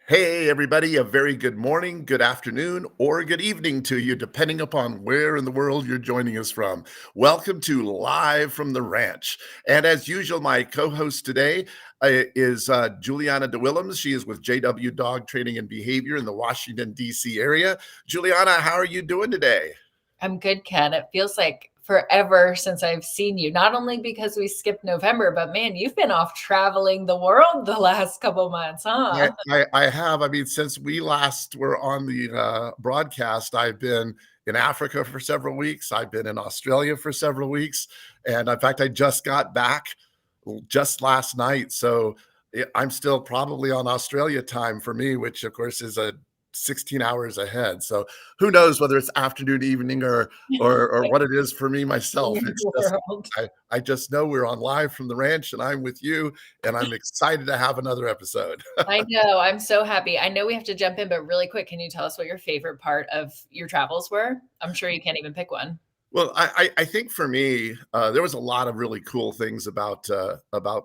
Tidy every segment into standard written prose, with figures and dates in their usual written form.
Hey, everybody, a very good morning, good afternoon, or good evening to you, depending upon where in the world you're joining us from. Welcome to Live from the Ranch. And as usual, my co host today is Juliana DeWillems. She is with JW Dog Training and Behavior in the Washington, D.C. area. Juliana, how are you doing today? I'm good, Ken. It feels like forever since I've seen you, not only because we skipped November, but man, you've been off traveling the world the last couple months, I, huh? I have. I mean, since we last were on the broadcast, I've been in Africa for several weeks. I've been in Australia for several weeks. And in fact, I just got back just last night. So I'm still probably on Australia time for me, which of course is a 16 hours ahead. So who knows whether it's afternoon, evening, or what it is for me myself. Weird It's just world. I just know we're on Live from the Ranch and I'm with you and I'm excited to have another episode. I know. I'm so happy. I know we have to jump in, but really quick, can you tell us what your favorite part of your travels were? I'm sure you can't even pick one. Well, I think for me, there was a lot of really cool things about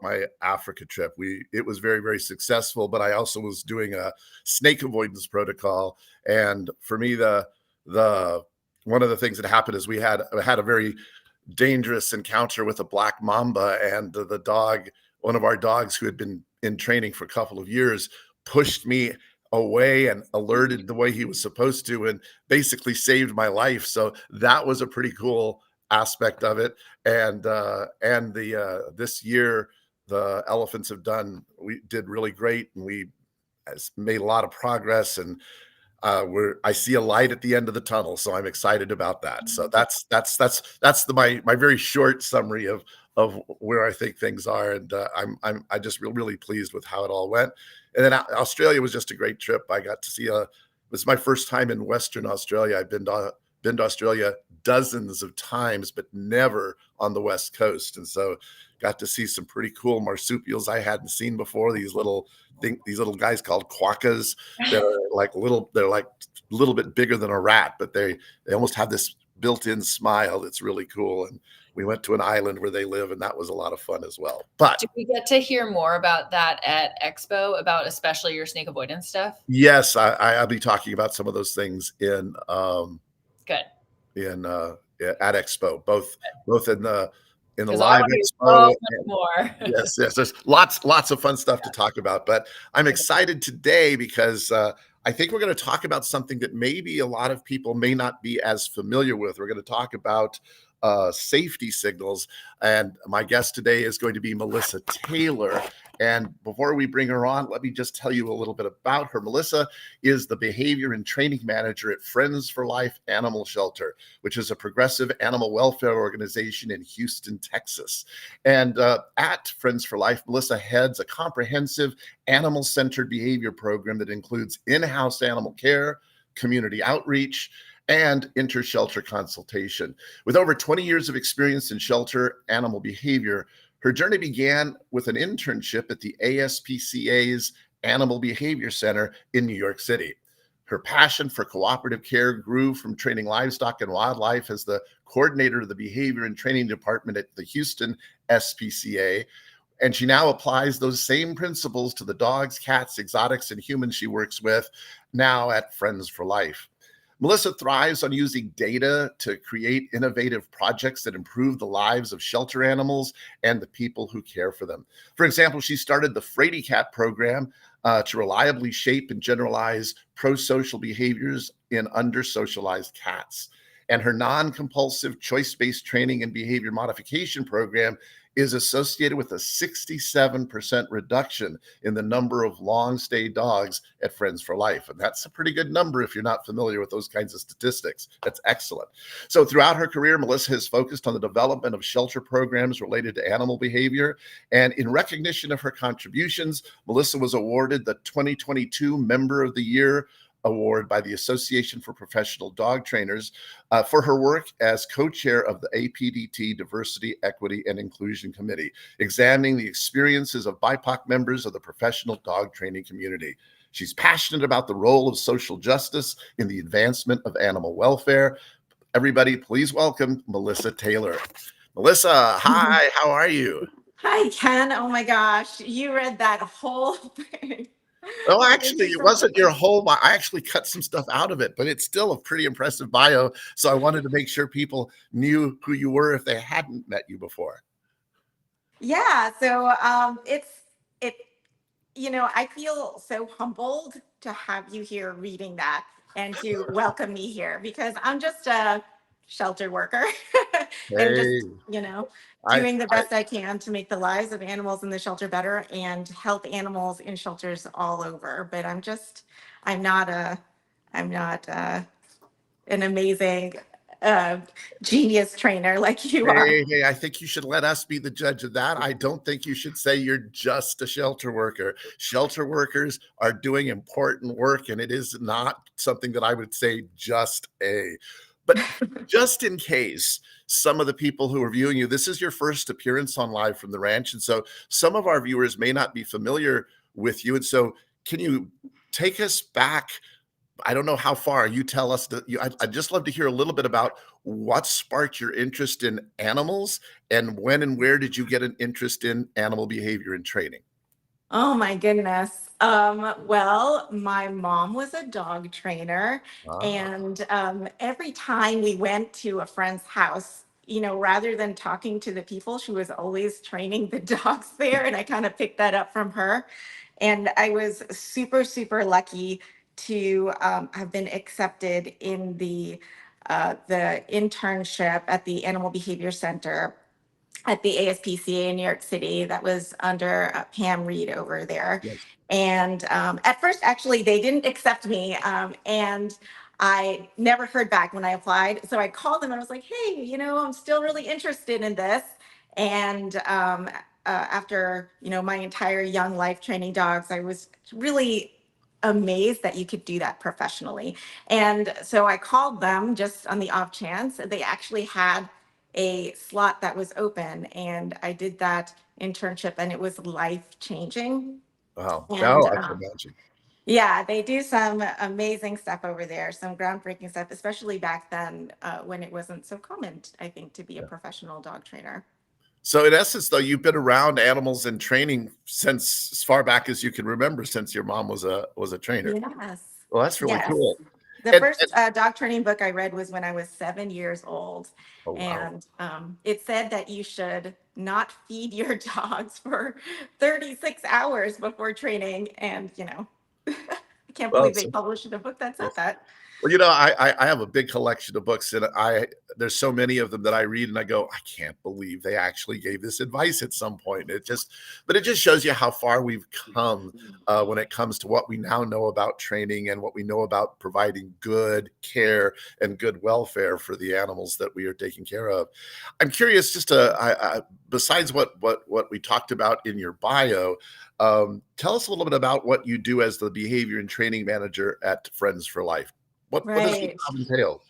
my Africa trip. It was very, very successful, but I also was doing a snake avoidance protocol. And for me, the one of the things that happened is we had a very dangerous encounter with a black mamba, and the dog, one of our dogs who had been in training for a couple of years, pushed me away and alerted the way he was supposed to and basically saved my life. So that was a pretty cool aspect of it. And the this year the elephants we did really great, and we has made a lot of progress, and I see a light at the end of the tunnel, so I'm excited about that. So that's my very short summary of where I think things are, and I just really pleased with how it all went. And then Australia was just a great trip. I got to see it was my first time in Western Australia. I've been to Australia dozens of times, but never on the West Coast, and so got to see some pretty cool marsupials I hadn't seen before. These little guys called quokkas that are they're like a little bit bigger than a rat, but they almost have this built-in smile that's really cool. And we went to an island where they live, and that was a lot of fun as well. But Did we get to hear more about that at Expo, about especially your snake avoidance stuff? yes, I'll be talking about some of those things Good. in at Expo, both in the Because I live want to hear so Expo. much more. Yes. There's lots of fun stuff to talk about, but I'm excited today because I think we're going to talk about something that maybe a lot of people may not be as familiar with. We're going to talk about safety signals, and my guest today is going to be Melissa Taylor. And before we bring her on, let me just tell you a little bit about her. Melissa is the behavior and training manager at Friends for Life Animal Shelter, which is a progressive animal welfare organization in Houston, Texas. And at Friends for Life, Melissa heads a comprehensive animal-centered behavior program that includes in-house animal care, community outreach, and inter-shelter consultation. With over 20 years of experience in shelter animal behavior, her journey began with an internship at the ASPCA's Animal Behavior Center in New York City. Her passion for cooperative care grew from training livestock and wildlife as the coordinator of the behavior and training department at the Houston SPCA. And she now applies those same principles to the dogs, cats, exotics, and humans she works with now at Friends for Life. Melissa thrives on using data to create innovative projects that improve the lives of shelter animals and the people who care for them. For example, she started the Freddy Cat program to reliably shape and generalize pro-social behaviors in under-socialized cats. And her non-compulsive choice-based training and behavior modification program is associated with a 67% reduction in the number of long-stay dogs at Friends for Life. And that's a pretty good number if you're not familiar with those kinds of statistics. That's excellent. So throughout her career, Melissa has focused on the development of shelter programs related to animal behavior. And in recognition of her contributions, Melissa was awarded the 2022 Member of the Year Award by the Association for Professional Dog Trainers for her work as co-chair of the APDT Diversity, Equity, and Inclusion Committee, examining the experiences of BIPOC members of the professional dog training community. She's passionate about the role of social justice in the advancement of animal welfare. Everybody, please welcome Melissa Taylor. Melissa, hi, how are you? Hi, Ken. Oh my gosh, you read that whole thing. Well, Thank actually, you it so much. wasn't your whole bio. I actually cut some stuff out of it, but it's still a pretty impressive bio. So I wanted to make sure people knew who you were if they hadn't met you before. Yeah, so it I feel so humbled to have you here reading that and to welcome me here because I'm just a shelter worker and Hey, just, I, doing the I best I can to make the lives of animals in the shelter better and help animals in shelters all over. But I'm not a, I'm not an amazing uh, genius trainer like you are. hey, I think you should let us be the judge of that. I don't think you should say you're just a shelter worker. Shelter workers are doing important work, and it is not something that I would say just a. But just in case some of the people who are viewing you, this is your first appearance on Live from the Ranch. And so some of our viewers may not be familiar with you. And so can you take us back? I don't know how far you tell us that I'd just love to hear a little bit about what sparked your interest in animals and when and where did you get an interest in animal behavior and training? Oh my goodness. Well, my mom was a dog trainer, Ah, and every time we went to a friend's house, rather than talking to the people, she was always training the dogs there, and I kind of picked that up from her. And I was super, super lucky to have been accepted in the internship at the Animal Behavior Center at the ASPCA in New York City that was under Pam Reed over there. yes. And at first, actually, they didn't accept me. And I never heard back when I applied. So I called them and I was like, hey, I'm still really interested in this. And after, my entire young life training dogs, I was really amazed that you could do that professionally. And so I called them just on the off chance. They actually had a slot that was open, and I did that internship, and it was life changing. Wow. And No, I can imagine. yeah, they do some amazing stuff over there, some groundbreaking stuff, especially back then when it wasn't so common, I think, to be a Yeah. professional dog trainer. So in essence, though, you've been around animals and training since as far back as you can remember, since your mom was a trainer. Yes. Well, that's really Yes. cool. The And first dog training book I read was when I was 7 years old. oh wow. And it said that you should not feed your dogs for 36 hours before training. And, I can't Well, believe they published a book that said that. Well, I have a big collection of books, and there's so many of them that I read, and I go, I can't believe they actually gave this advice at some point. But it just shows you how far we've come when it comes to what we now know about training and what we know about providing good care and good welfare for the animals that we are taking care of. I'm curious, besides what we talked about in your bio, tell us a little bit about what you do as the behavior and training manager at Friends for Life. What does the Right. job entail?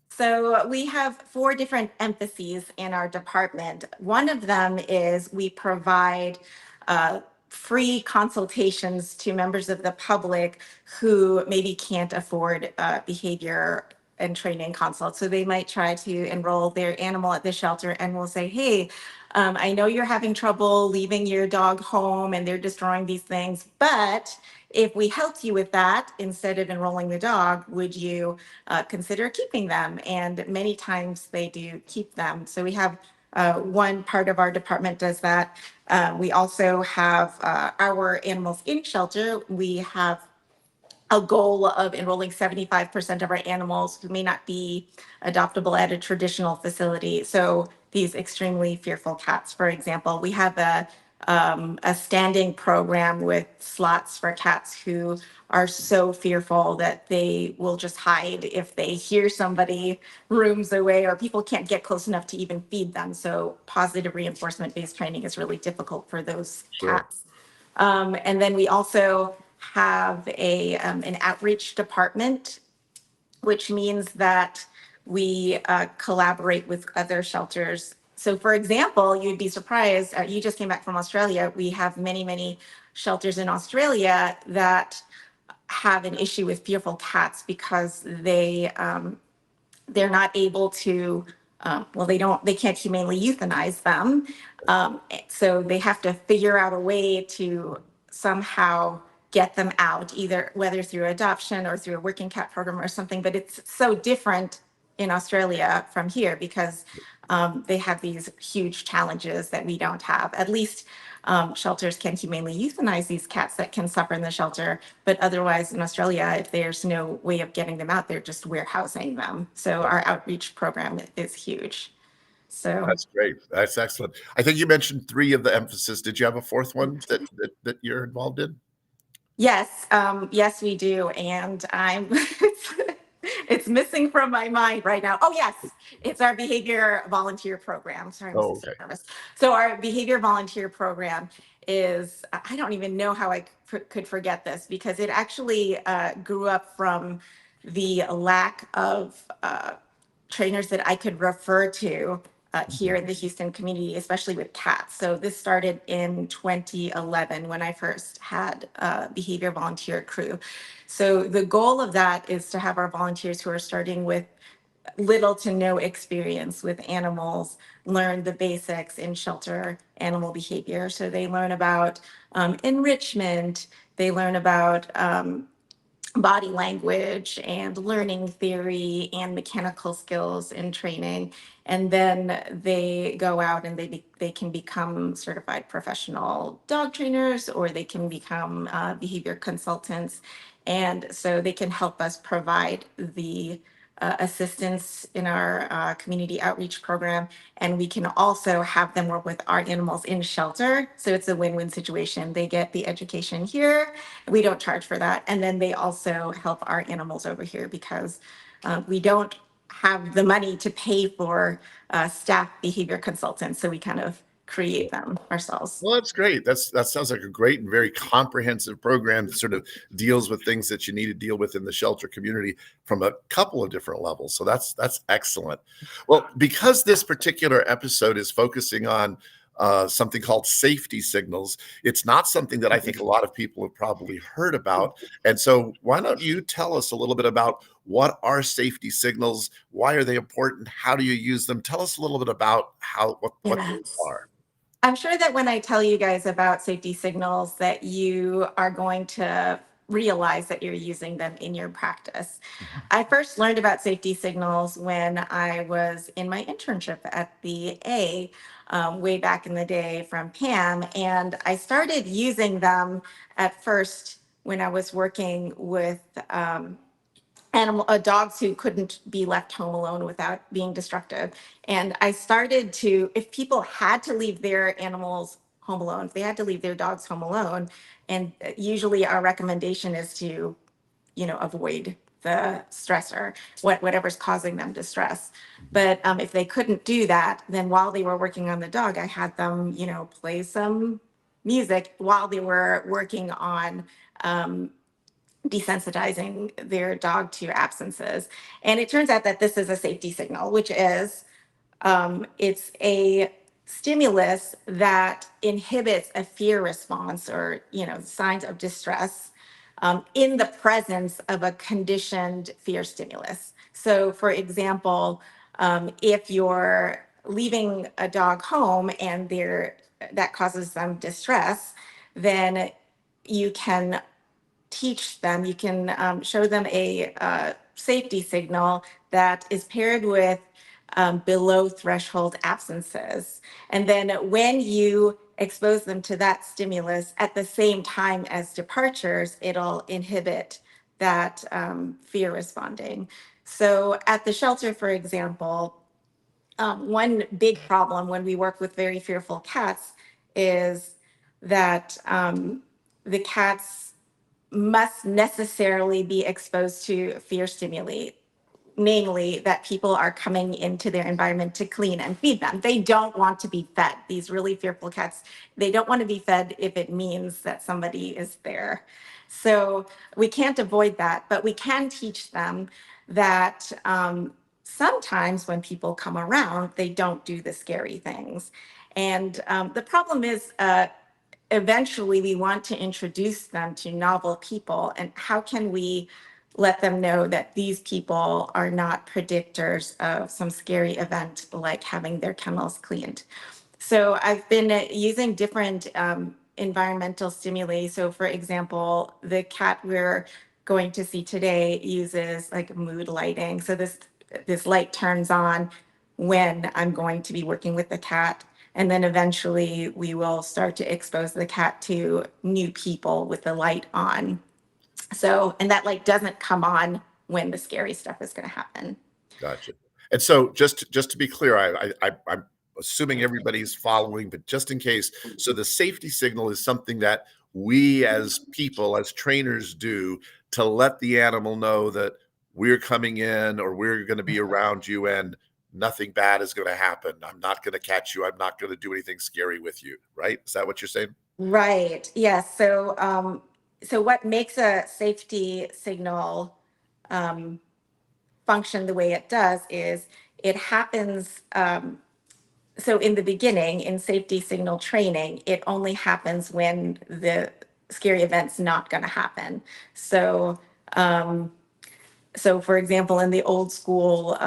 So we have four different emphases in our department. One of them is we provide free consultations to members of the public who maybe can't afford behavior and training consults. So they might try to enroll their animal at the shelter and we'll say, hey, I know you're having trouble leaving your dog home and they're destroying these things, but if we helped you with that, instead of enrolling the dog, would you consider keeping them? And many times they do keep them. So we have one part of our department does that. We also have our animals in shelter. We have a goal of enrolling 75% of our animals who may not be adoptable at a traditional facility. So these extremely fearful cats, for example, we have a standing program with slots for cats who are so fearful that they will just hide if they hear somebody rooms away or people can't get close enough to even feed them. So positive reinforcement based training is really difficult for those Sure. cats. And then we also have an outreach department, which means that we collaborate with other shelters. So, for example, you'd be surprised, you just came back from Australia. We have many, many shelters in Australia that have an issue with fearful cats because they're not able to they can't humanely euthanize them, so they have to figure out a way to somehow get them out, either whether through adoption or through a working cat program or something. But it's so different in Australia from here because they have these huge challenges that we don't have. At least shelters can humanely euthanize these cats that can suffer in the shelter. But otherwise, in Australia, if there's no way of getting them out, they're just warehousing them. So our outreach program is huge. So That's great. That's excellent. I think you mentioned 3 of the emphasis. Did you have a 4th one that you're involved in? yes, yes, we do. And I'm it's missing from my mind right now. Oh, yes, it's our behavior volunteer program. Sorry, I'm Oh, so okay. nervous. So our behavior volunteer program is, I don't even know how I could forget this because it actually grew up from the lack of trainers that I could refer to here in the Houston community, especially with cats. So this started in 2011 when I first had a behavior volunteer crew. So the goal of that is to have our volunteers who are starting with little to no experience with animals learn the basics in shelter animal behavior. So they learn about enrichment, they learn about body language and learning theory and mechanical skills in training. And then they go out and they can become certified professional dog trainers, or they can become behavior consultants. And so they can help us provide the assistance in our community outreach program. And we can also have them work with our animals in shelter. So it's a win-win situation. They get the education here. We don't charge for that. And then they also help our animals over here because we don't have the money to pay for staff behavior consultants. So we kind of create them ourselves. Well, that's great. That sounds like a great and very comprehensive program that sort of deals with things that you need to deal with in the shelter community from a couple of different levels. So that's excellent. Well, because this particular episode is focusing on something called safety signals, it's not something that I think a lot of people have probably heard about. And so why don't you tell us a little bit about what are safety signals? Why are they important? How do you use them? Tell us a little bit about what they Yes. are. I'm sure that when I tell you guys about safety signals that you are going to realize that you're using them in your practice. I first learned about safety signals when I was in my internship at the A way back in the day from Pam. And I started using them at first when I was working with dogs who couldn't be left home alone without being destructive. And I started to, if people had to leave their animals home alone, if they had to leave their dogs home alone, and usually our recommendation is to, avoid the stressor, whatever's causing them distress. But if they couldn't do that, then while they were working on the dog, I had them, play some music while they were working on desensitizing their dog to absences. And it turns out that this is a safety signal, which is it's a stimulus that inhibits a fear response or signs of distress in the presence of a conditioned fear stimulus. So, for example, if you're leaving a dog home and that causes them distress, then you can teach them, you can show them a safety signal that is paired with below threshold absences. And then when you expose them to that stimulus at the same time as departures, it'll inhibit that fear responding. So at the shelter, for example, one big problem when we work with very fearful cats is that the cats must necessarily be exposed to fear stimuli, namely that people are coming into their environment to clean and feed them. They don't want to be fed. These really fearful cats, they don't want to be fed if it means that somebody is there. So we can't avoid that, but we can teach them that sometimes when people come around, they don't do the scary things. And the problem is, eventually we want to introduce them to novel people, and how can we let them know that these people are not predictors of some scary event like having their kennels cleaned. So I've been using different environmental stimuli. So for example, the cat we're going to see today uses like mood lighting. So this light turns on when I'm going to be working with the cat. And then eventually we will start to expose the cat to new people with the light on. So, and that light doesn't come on when the scary stuff is going to happen. Gotcha. And so just to be clear, I'm assuming everybody's following, but just in case, so the safety signal is something that we as people, as trainers do to let the animal know that we're coming in or we're going to be around you and nothing bad is going to happen. I'm not going to catch you. I'm not going to do anything scary with you. Right? Is that what you're saying? Right. Yes. So, so what makes a safety signal function the way it does is it happens. So in the beginning, in safety signal training, it only happens when the scary event's not going to happen. So, so for example, in the old school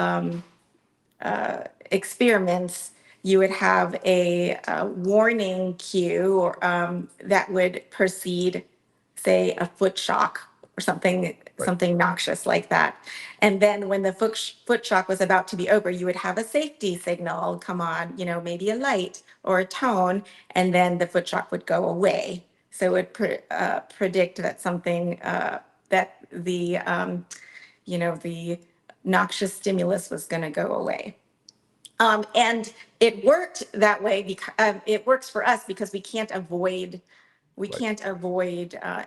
experiments, you would have a warning cue or, that would precede, say, a foot shock or something noxious like that. And then when the foot shock was about to be over, you would have a safety signal come on, you know, maybe a light or a tone, and then the foot shock would go away. So it would predict that something, that the, you know, the noxious stimulus was going to go away. And it worked that way because it works for us because we can't avoid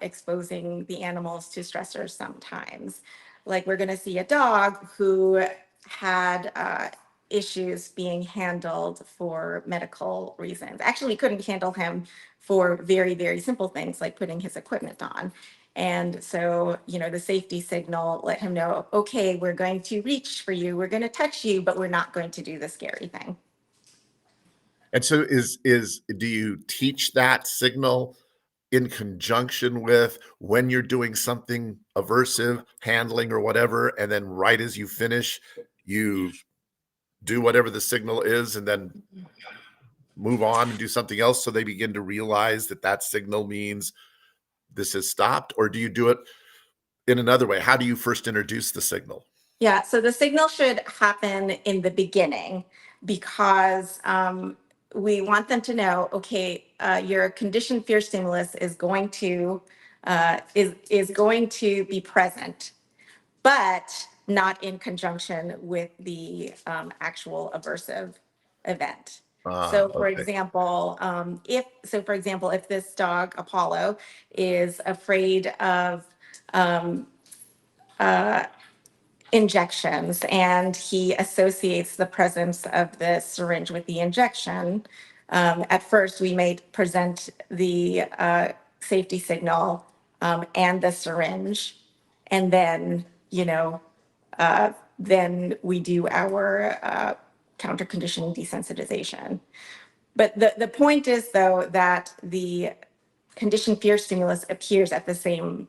exposing the animals to stressors sometimes. Like we're going to see a dog who had issues being handled for medical reasons. Actually, couldn't handle him for very, very simple things like putting his equipment on. And so, you know, the safety signal let him know, okay, we're going to reach for you, we're going to touch you, but we're not going to do the scary thing. And so do you teach that signal in conjunction with when you're doing something aversive, handling or whatever, and then right as you finish, you do whatever the signal is and then move on and do something else so they begin to realize that that signal means this has stopped? Or do you do it in another way? How do you first introduce the signal? Yeah, so the signal should happen in the beginning because we want them to know, okay, your conditioned fear stimulus is going to is going to be present, but not in conjunction with the actual aversive event. So, for Okay. example, if this dog Apollo is afraid of injections and he associates the presence of the syringe with the injection, at first we may present the safety signal and the syringe, and then, you know, then we do our counter conditioning desensitization. But the point is, though, that the conditioned fear stimulus appears at the same,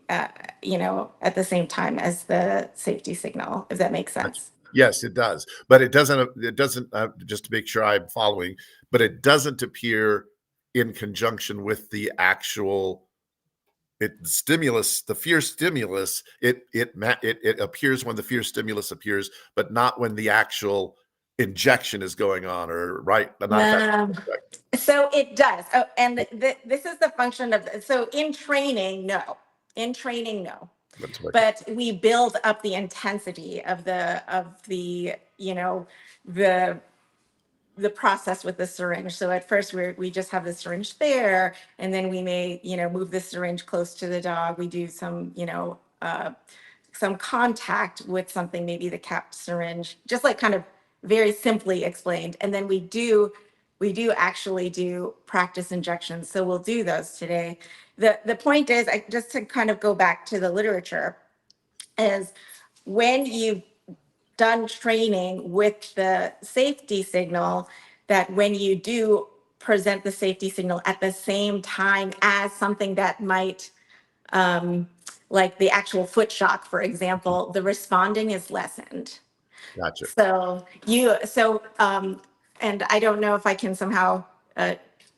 you know, at the same time as the safety signal, if that makes sense. Yes, it does. But it doesn't, just to make sure I'm following, but it doesn't appear in conjunction with the actual stimulus, the fear stimulus. It appears when the fear stimulus appears, but not when the actual injection is going on, or right? So it does. Oh, and this is the function of, so in training, no. But we build up the intensity of the you know, the process with the syringe. So at first we just have the syringe there, and then we may, you know, move the syringe close to the dog. We do some, you know, some contact with something, maybe the capped syringe, just like kind of very simply explained. And then we do actually do practice injections. So we'll do those today. The point is, just to kind of go back to the literature, is when you've done training with the safety signal, that when you do present the safety signal at the same time as something that might, like the actual foot shock, for example, the responding is lessened. Gotcha. And I don't know if I can somehow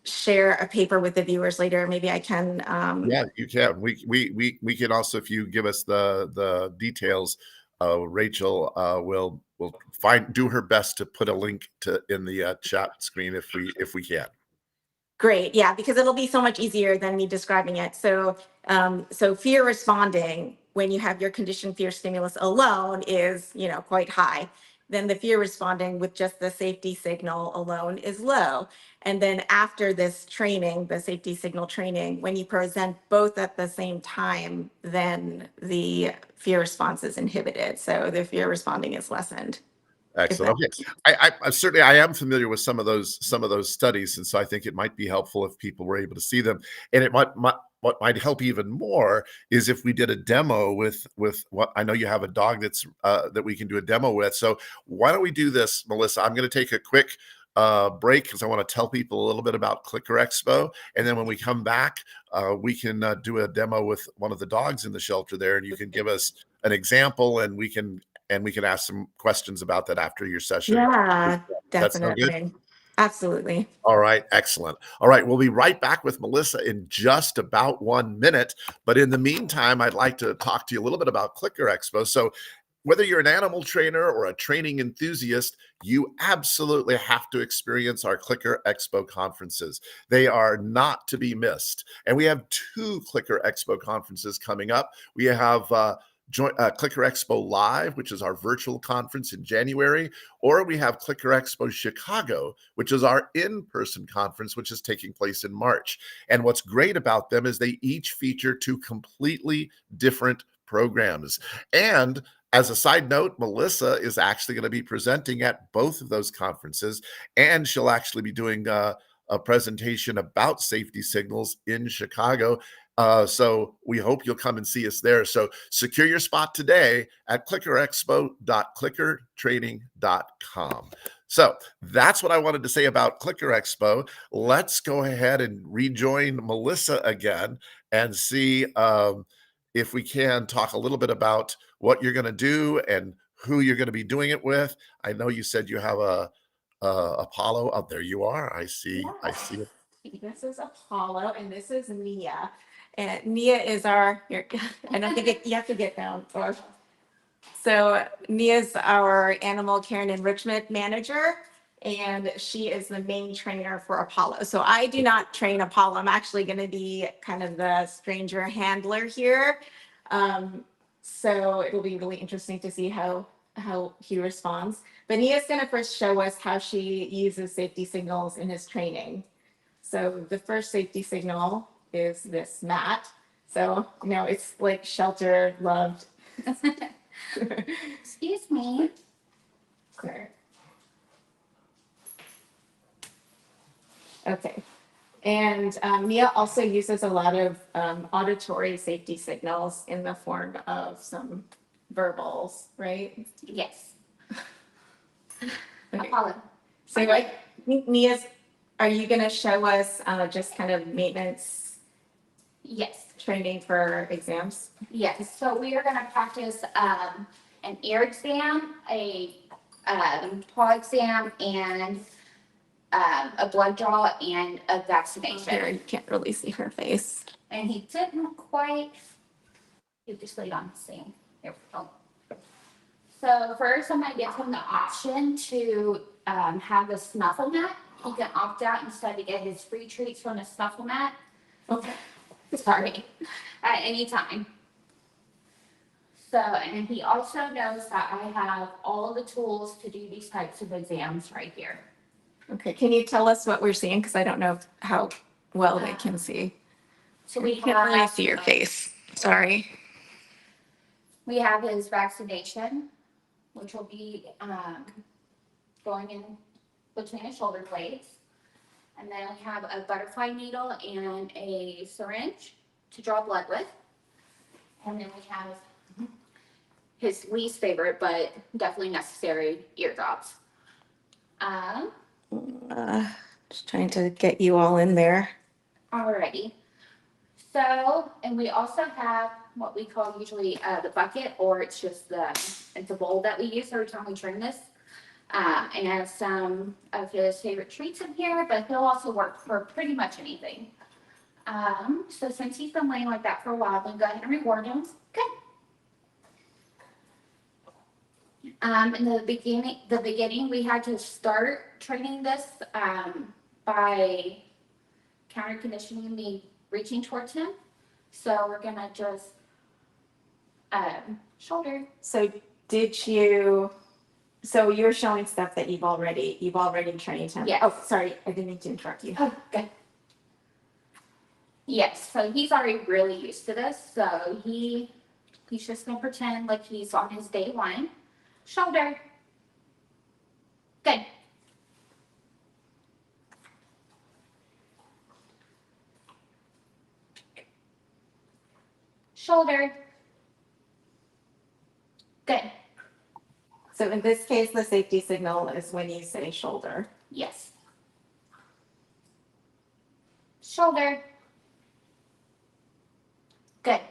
share a paper with the viewers later. Maybe I can. Yeah, you can. We can also, if you give us the details, Rachel will do her best to put a link to in the chat screen if we can. Great, yeah, because it'll be so much easier than me describing it. So, so fear responding when you have your conditioned fear stimulus alone is, quite high. Then the fear responding with just the safety signal alone is low. And then after this training, the safety signal training, when you present both at the same time, then the fear response is inhibited. So the fear responding is lessened. Excellent. Okay, I certainly I am familiar with some of those studies, and so I think it might be helpful if people were able to see them. And it might what might help even more is if we did a demo with what I know you have a dog that's that we can do a demo with. So why don't we do this, Melissa? I'm going to take a quick break because I want to tell people a little bit about Clicker Expo, and then when we come back, we can do a demo with one of the dogs in the shelter there, and you can give us an example, and we can ask some questions about that after your session. Yeah, That sound good? definitely. Absolutely. All right, excellent. All right, we'll be right back with Melissa in just about 1 minute. But in the meantime, I'd like to talk to you a little bit about Clicker Expo. So whether you're an animal trainer or a training enthusiast, you absolutely have to experience our Clicker Expo conferences. They are not to be missed. And we have 2 Clicker Expo conferences coming up. We have Clicker Expo Live, which is our virtual conference in January, or we have Clicker Expo Chicago, which is our in-person conference, which is taking place in March. And what's great about them is they each feature 2 completely different programs. And as a side note, Melissa is actually going to be presenting at both of those conferences, and she'll actually be doing a presentation about safety signals in Chicago. So we hope you'll come and see us there. So secure your spot today at clickerexpo.clickertraining.com. So that's what I wanted to say about Clicker Expo. Let's go ahead and rejoin Melissa again and see if we can talk a little bit about what you're going to do and who you're going to be doing it with. I know you said you have a Apollo. Oh, there you are. I see. Yeah. I see it. This is Apollo, and this is Nia. And Nia is our, I don't think you have to get down. So Nia is our animal care and enrichment manager, and she is the main trainer for Apollo. So I do not train Apollo. I'm actually going to be kind of the stranger handler here. So it'll be really interesting to see how he responds. But Nia's going to first show us how she uses safety signals in his training. So the first safety signal is this mat. So, it's like shelter loved. Excuse me. Okay. And Nia also uses a lot of auditory safety signals in the form of some verbals, right? Yes. Okay. Apollo. So Nia's, are you going to show us just kind of maintenance Yes. training for exams? Yes. So we are going to practice an ear exam, a paw exam, and a blood draw and a vaccination. Here, you can't really see her face. And he didn't quite. You just laid on the scene. Here we go. So first, I'm going to give him the option to have the snuffle mat. He can opt out instead to get his free treats from the snuffle mat. Okay. Sorry, at any time. So, and he also knows that I have all the tools to do these types of exams right here. Okay, can you tell us what we're seeing? Because I don't know how well they can see. So we Can't really have, see your face. Sorry. we have his vaccination, which will be going in between his shoulder blades. And then we have a butterfly needle and a syringe to draw blood with. And then we have his least favorite, but definitely necessary, eardrops. Just trying to get you all in there. Alrighty. So, and we also have what we call usually the bucket, or it's just it's a bowl that we use every time we train this. And has some of his favorite treats in here, but he'll also work for pretty much anything. So since he's been laying like that for a while, I'm gonna go ahead and reward him. Good. In the beginning, we had to start training this by counter conditioning me reaching towards him. So we're gonna just shoulder. So you're showing stuff that you've already trained him. Yes. Oh, sorry, I didn't mean to interrupt you. Oh, good. Yes, so he's already really used to this. So he's just gonna pretend like he's on his day one. Shoulder. Good. Shoulder. Good. So in this case, the safety signal is when you say shoulder. Yes. Shoulder. Good.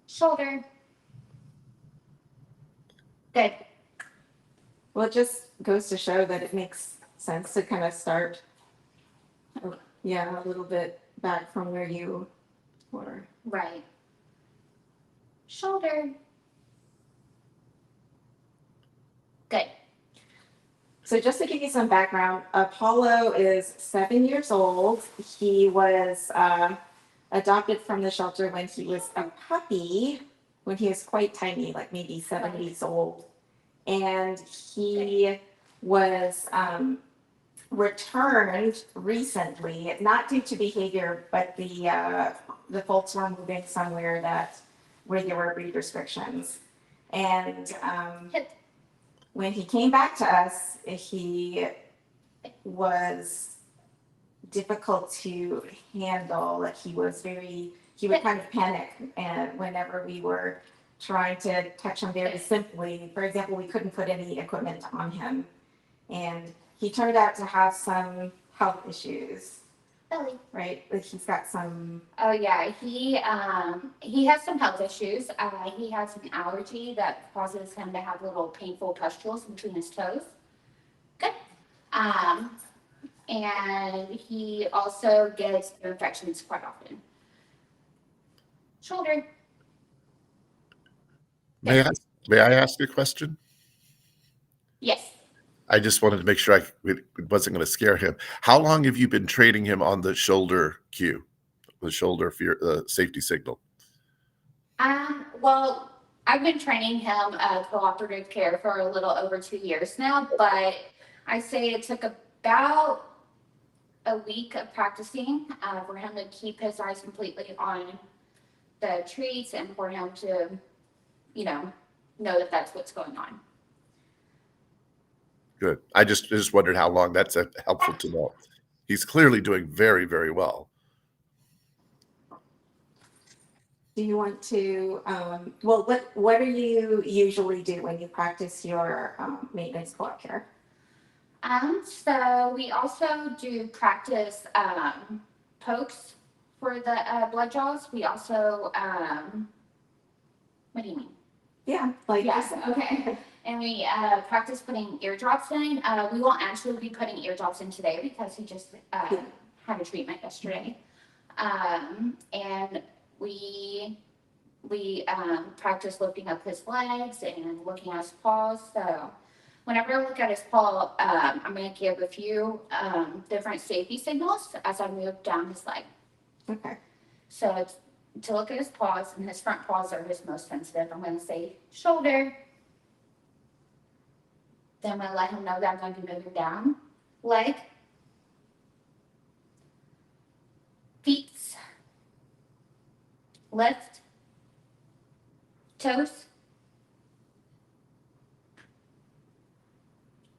Shoulder. Good. Well, it just goes to show that it makes sense to kind of start, a little bit back from where you were. Right. Shoulder. Good. So just to give you some background, Apollo is 7 years old. He was adopted from the shelter when he was a puppy, when he was quite tiny, like maybe 7 weeks old. And he was returned recently, not due to behavior, but the folks were moving somewhere where there were breed restrictions. And when he came back to us, he was difficult to handle. Like he would kind of panic, and whenever we were trying to touch him very simply, for example, we couldn't put any equipment on him, and he turned out to have some health issues. Belly. Right, like he's got some. Oh yeah, he has some health issues. He has an allergy that causes him to have little painful pustules between his toes. Good. And he also gets infections quite often. Shoulder. May I ask a question? Yes. I just wanted to make sure it wasn't going to scare him. How long have you been training him on the shoulder cue, the shoulder fear, safety signal? Well, I've been training him cooperative care for a little over 2 years now, but I say it took about a week of practicing for him to keep his eyes completely on the treats and for him to, know that that's what's going on. Good. I just wondered how long. That's helpful to know. He's clearly doing very, very well. Do you want to? What do you usually do when you practice your maintenance co-op care? So we also do practice pokes for the blood draws. We also, what do you mean? Yeah, like Yes, okay. And we practice putting eardrops in. We won't actually be putting eardrops in today because he just had a treatment yesterday. And we practice lifting up his legs and looking at his paws. So whenever I look at his paw, I'm going to give a few different safety signals as I move down his leg. Okay. So it's to look at his paws, and his front paws are his most sensitive. I'm going to say shoulder. Then I'm going to let him know that I'm going to be moving down. Leg. Feet. Lift. Toes.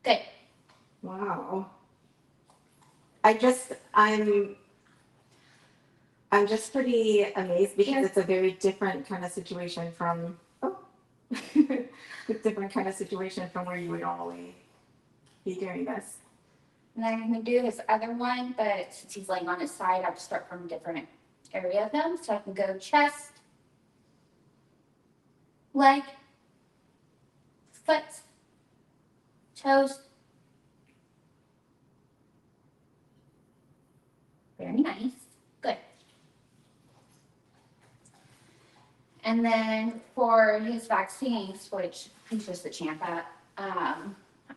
Good. Wow. I'm just pretty amazed because it's a very different kind of situation from different kind of situation from where you would normally be doing this. And then I'm gonna do his other one, but since he's laying on his side, I have to start from a different area of him. So I can go chest, leg, foot, toes. Very nice. Good. And then for his vaccines, which he's just the champ at, I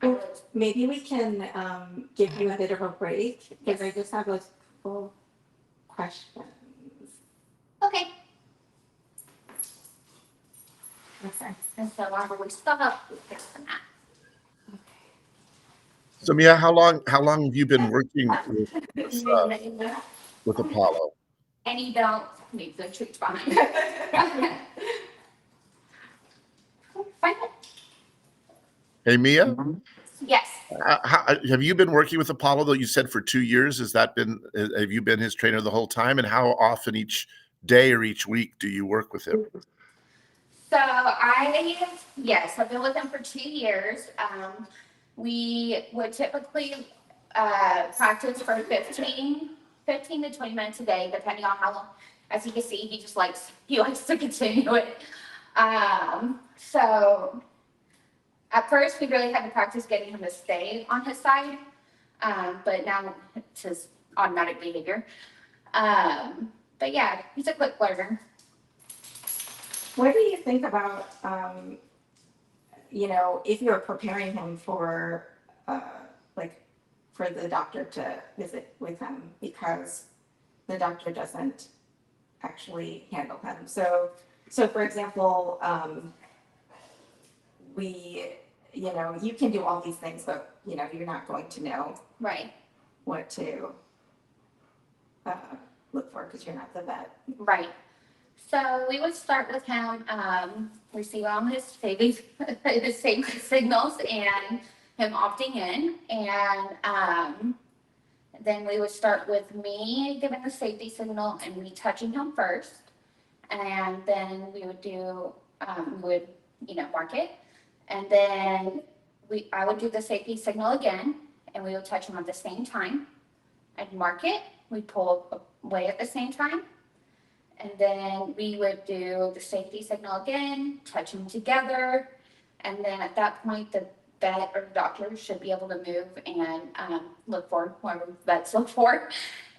would, Maybe we can give you a bit of a break because I Yes. just have a couple questions. okay. Okay. And so while we stop, we fix the map. So Mia, how long have you been working with Apollo? And you don't need the truth behind it. Fine. Hey Mia, Yes. have you been working with Apollo? Though you said for 2 years, have you been his trainer the whole time? And how often each day or each week do you work with him? So yes, I've been with him for 2 years. We would typically practice for 15 to 20 minutes a day, depending on how long. As you can see, he likes to continue it. So at first, we really had to practice getting him to stay on his side, but now it's his automatic behavior. But yeah, he's a quick learner. What do you think about, if you're preparing him for, for the doctor to visit with him because the doctor doesn't actually handle him? So for example, you can do all these things, but, you're not going to know Right. what to look for because you're not the vet. Right. So we would start with him, receive all his safety signals and him opting in. And then we would start with me giving the safety signal and me touching him first. And then we would mark it. And then I would do the safety signal again, and we would touch him at the same time. I'd mark it, we'd pull away at the same time. And then we would do the safety signal again, touch them together. And then at that point, the vet or the doctor should be able to move and look for whoever vets look for.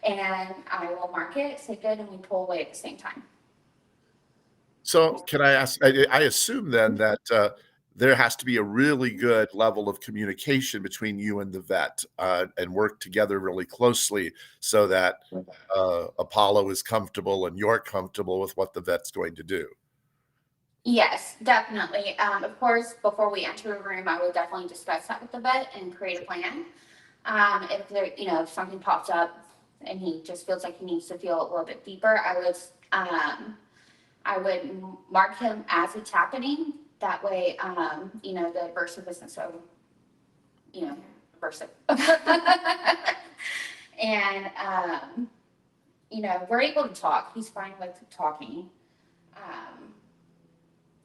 And I will mark it, say good, and we pull away at the same time. So can I ask, I assume then that there has to be a really good level of communication between you and the vet and work together really closely so that Apollo is comfortable and you're comfortable with what the vet's going to do. Yes, definitely. Of course, before we enter a room, I would definitely discuss that with the vet and create a plan. If there, if something pops up and he just feels like he needs to feel a little bit deeper, I would mark him as it's happening. That way, the aversive isn't so, aversive. And, we're able to talk. He's fine with talking.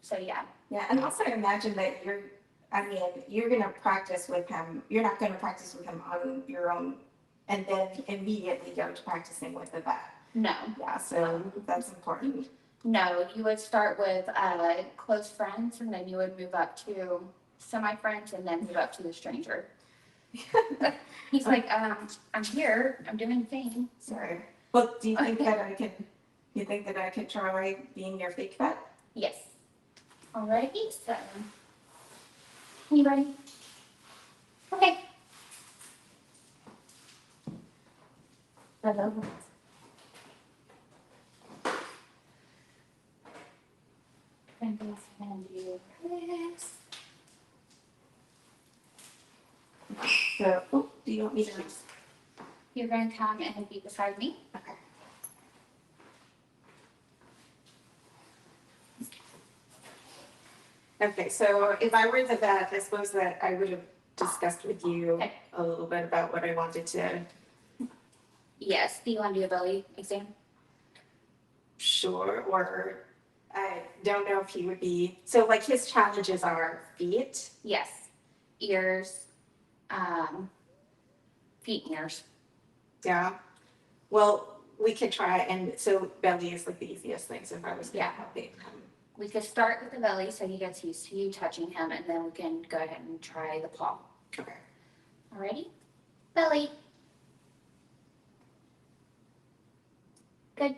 So yeah. Yeah, and also imagine that you're going to practice with him. You're not going to practice with him on your own and then immediately go to practicing with the vet. No. Yeah, so that's important. No, you would start with close friends, and then you would move up to semi-friends, and then move up to the stranger. He's like, I'm here, I'm doing things. Sorry. Well, do you think that I could try being your fake vet? Yes. Alrighty, so you ready? Okay. Hello. And this and do this. So, do you want me to? You're going to come and be beside me. Okay. Okay, so if I were the vet, I suppose that I would have discussed with you a little bit about what I wanted to. Yes. Do you want to do a belly exam? Sure, or I don't know if he would be. So, like, his challenges are feet. Yes. Ears, feet and ears. Yeah. Well, we could try, and so belly is like the easiest thing. So if I was gonna Yeah. help it, We could start with the belly so he gets used to you touching him, and then we can go ahead and try the paw. okay. Alrighty? Belly. Good.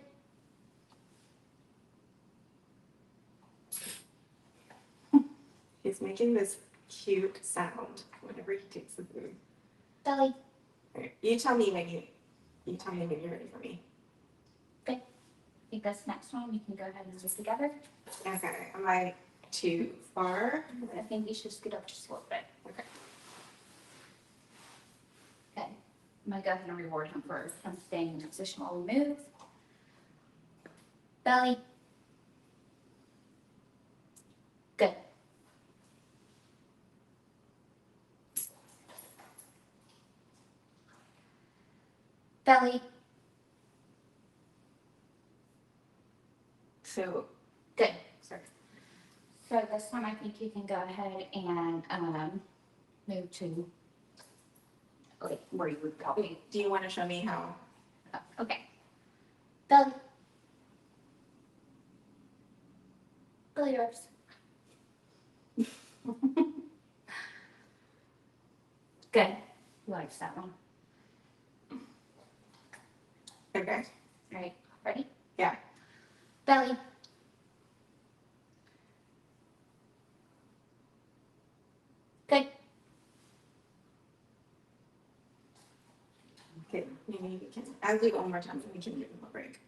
He's making this cute sound whenever he takes the food. Belly. Right. You tell me when you're ready for me. Good. I think this next one we can go ahead and do together. Okay. Am I too far? I think you should scoot up just a little bit. Okay. Okay. I'm gonna go ahead and reward him for him staying in position while we move. Belly. Good. Belly. So Good. sorry. So this time I think you can go ahead and move to like where you would probably. Wait, do you want to show me how? Okay. Belly. Belly rubs. Good. He likes that one. Okay. All right. Ready? Yeah. Belly. Good. Okay. Maybe we can. I'll do it one more time so we can give him a break.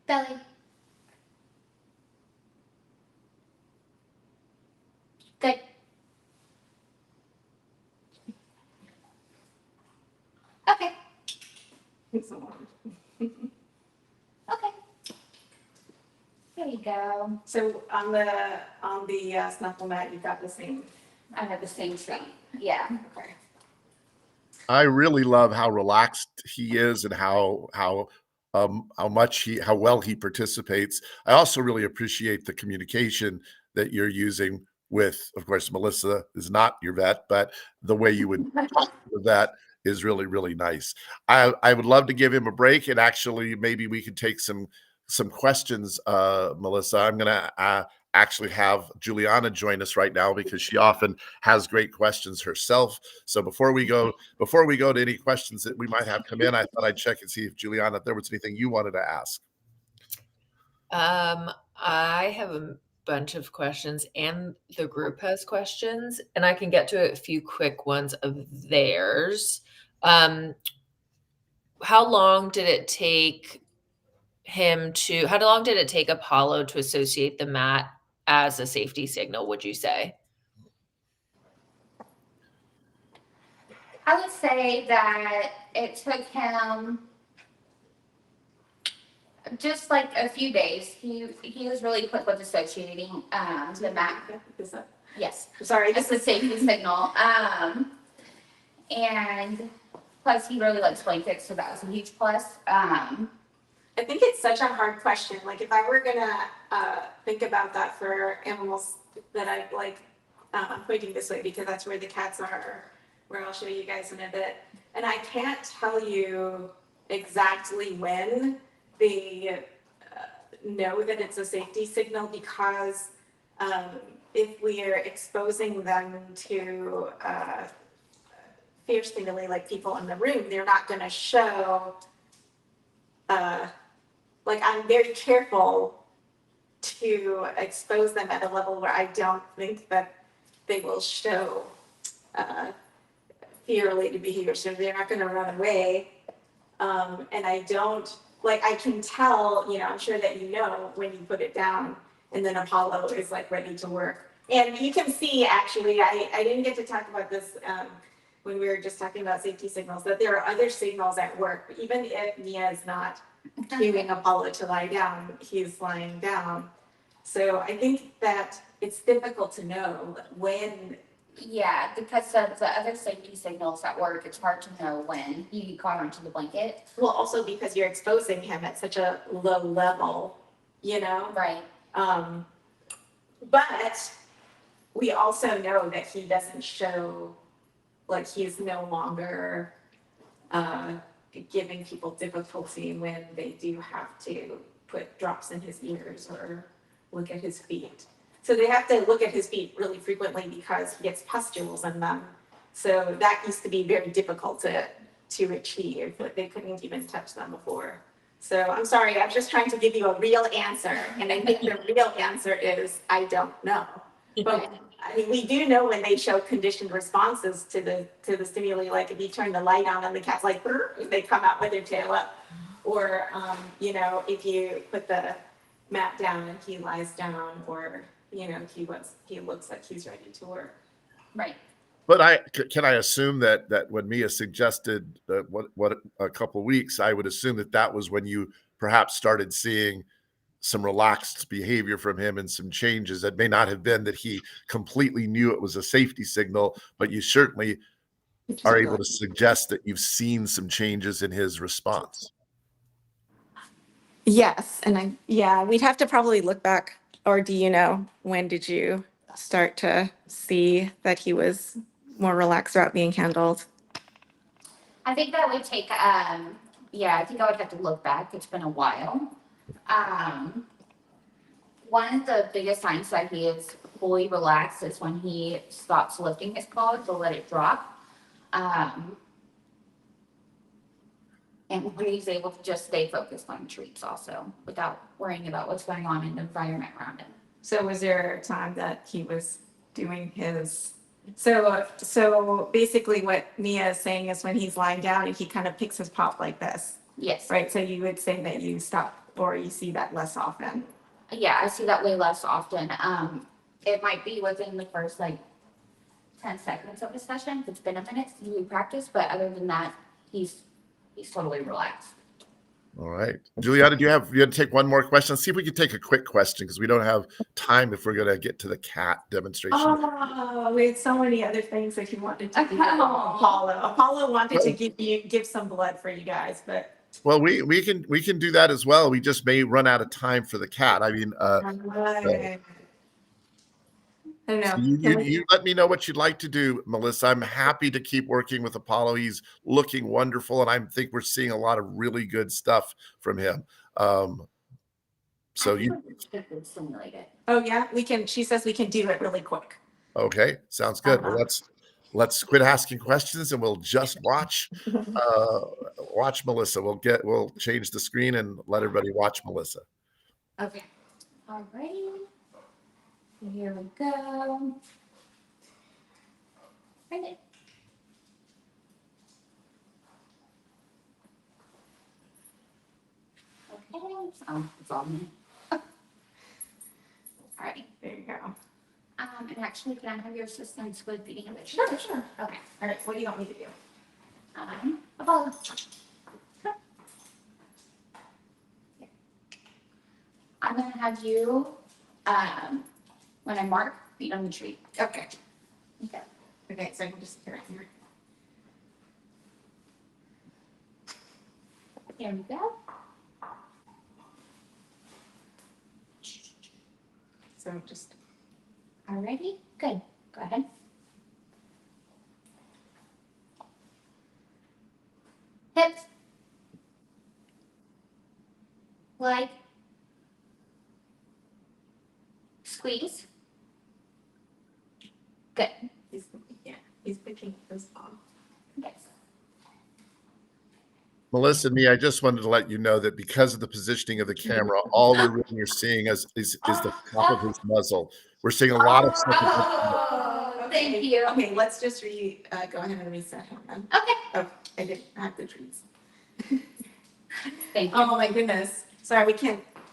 Belly. Good. Okay. It's a lot. Okay. There you go. So on the snuffle mat, you got the same. I have the same thing. Yeah. Okay. I really love how relaxed he is and how how well he participates. I also really appreciate the communication that you're using with, of course, Melissa is not your vet, but the way you would talk to the vet is really, really nice. I would love to give him a break, and actually maybe we could take some questions, Melissa. I'm gonna actually have Juliana join us right now because she often has great questions herself. So before we go to any questions that we might have come in, I thought I'd check and see if Juliana, if there was anything you wanted to ask. I have a bunch of questions, and the group has questions, and I can get to a few quick ones of theirs. How long did it take Apollo to associate the mat as a safety signal, would you say? I would say that it took him just like a few days. He was really quick with associating the mat. Yes. Sorry. It's a safety signal. And plus he really likes blankets, so that was a huge plus. I think it's such a hard question. Like if I were gonna think about that for animals that I like, I'm pointing this way because that's where the cats are, where I'll show you guys in a bit. And I can't tell you exactly when they know that it's a safety signal because if we are exposing them to fear stimuli like people in the room, they're not going to show. Like I'm very careful to expose them at a level where I don't think that they will show fear-related behavior. So they're not going to run away. And I don't, like I can tell, I'm sure that when you put it down and then Apollo is like ready to work. And you can see actually, I didn't get to talk about this when we were just talking about safety signals, that there are other signals at work. Even if Mia is not cueing Apollo to lie down, he's lying down. So I think that it's difficult to know when. Yeah, because of the other safety signals at work, it's hard to know when you get caught onto the blanket. Well, also because you're exposing him at such a low level, Right. But we also know that he doesn't show, like he's no longer uh, giving people difficulty when they do have to put drops in his ears or look at his feet. So they have to look at his feet really frequently because he gets pustules in them. So that used to be very difficult to achieve, but they couldn't even touch them before. So I'm sorry, I'm just trying to give you a real answer. And I think the real answer is, I don't know. But I mean, we do know when they show conditioned responses to the stimuli, like if you turn the light on and the cat's like, "Brr," they come out with their tail up. Or, you know, if you put the mat down and he lies down, or, you know, he looks like he's ready to work. Right. But can I assume that when Mia suggested what a couple of weeks, I would assume that was when you perhaps started seeing some relaxed behavior from him and some changes. That may not have been that he completely knew it was a safety signal, but you certainly are able to suggest that you've seen some changes in his response. Yes, and we'd have to probably look back. Or do you know, when did you start to see that he was more relaxed about being handled? I think that would take, I think I would have to look back. It's been a while. One of the biggest signs that he is fully relaxed is when he stops lifting his paw to let it drop. And when he's able to just stay focused on treats also, without worrying about what's going on in the environment around him. So was there a time that he was doing his, so basically what Mia is saying is when he's lying down and he kind of picks his paw like this, Yes. right? So you would say that you stop, or you see that less often. Yeah, I see that way less often. It might be within the first 10 seconds of a session if it's been a minute since we practiced, but other than that, he's totally relaxed. All right. Juliana, you had to take one more question? Let's see if we can take a quick question because we don't have time if we're going to get to the cat demonstration. Oh, we had so many other things that he wanted to do. Apollo wanted to give some blood for you guys, but. Well, we can do that as well. We just may run out of time for the cat. I mean, I don't know. So you let me know what you'd like to do, Melissa. I'm happy to keep working with Apollo. He's looking wonderful, and I think we're seeing a lot of really good stuff from him. So you simulate it. Oh yeah, we can. She says we can do it really quick. Okay? Sounds good. Well, let's quit asking questions and we'll just watch Melissa. We'll change the screen and let everybody watch Melissa. Okay. All righty. Here we go. Ready. Okay. Oh, it's all me. All right. There you go. And actually, can I have your assistance with the Inhibition? Sure. Okay. All right. What do you want me to do? Apollo. I'm going to have you, when I mark, feet on the tree. Okay. Okay. Okay. So I can just sit right here. Here we go. So just. Alrighty. Good. Go ahead. Hips. Leg. Squeeze. Good. He's picking this off. Yes. Melissa and me, I just wanted to let you know that because of the positioning of the camera, all you're seeing is the top of his muzzle. We're seeing a lot of stuff. Oh, thank you. Okay, let's just go ahead and reset him then. Okay. Oh, I didn't have the trees. Thank you. Oh my goodness. Sorry,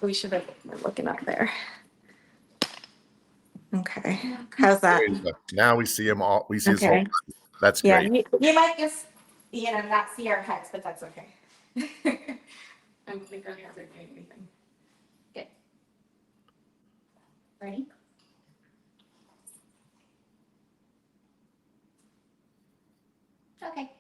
we should have been looking up there. Okay. How's that? Now we see him all. We see his whole. That's Yeah, great. you might just, not see our heads, but that's okay. I don't think our heads are doing anything. Good. Ready? Okay.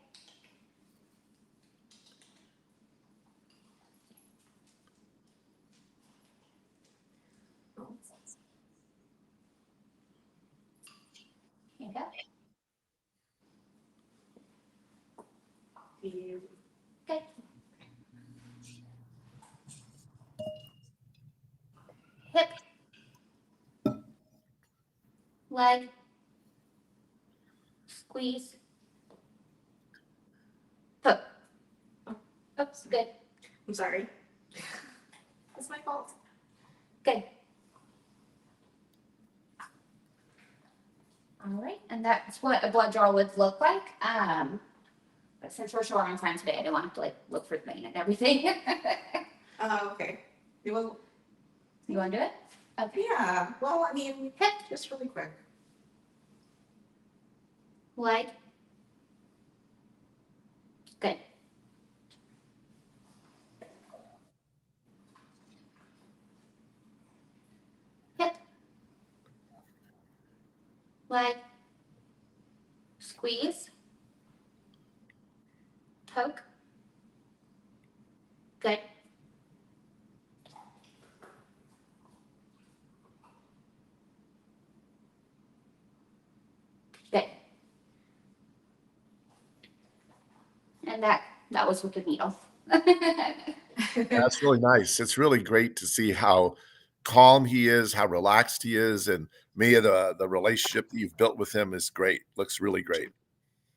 Here you go. Good. Hip. Leg. Squeeze. Hook. Oops, good. I'm sorry. It's my fault. Good. All right, and that's what a blood draw would look like. But since we're short on time today, I don't want to like look for the vein and everything. Okay. Well, You want to do it? Okay. yeah. Well, I mean, Hip, just really quick. leg. Good. Hip. Leg. Squeeze. Poke. Good. Good. And that was with the needle. That's really nice. It's really great to see how calm he is, how relaxed he is, and Mia, the relationship that you've built with him is great. Looks really great.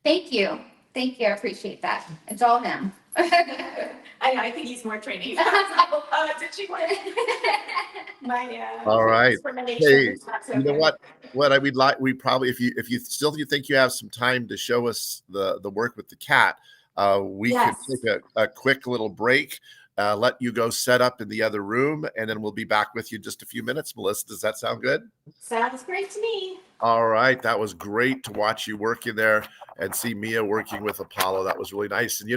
Thank you. Thank you. I appreciate that. It's all him. I think he's more training. Did she want my All right. explanation? Hey, That's you know okay. what? We'd like, we probably, if you still you think you have some time to show us the work with the cat, we Yes. could take a quick little break, let you go set up in the other room, and then we'll be back with you in just a few minutes. Melissa, does that sound good? Sounds great to me. All right. That was great to watch you work in there and see Mia working with Apollo. That was really nice. And,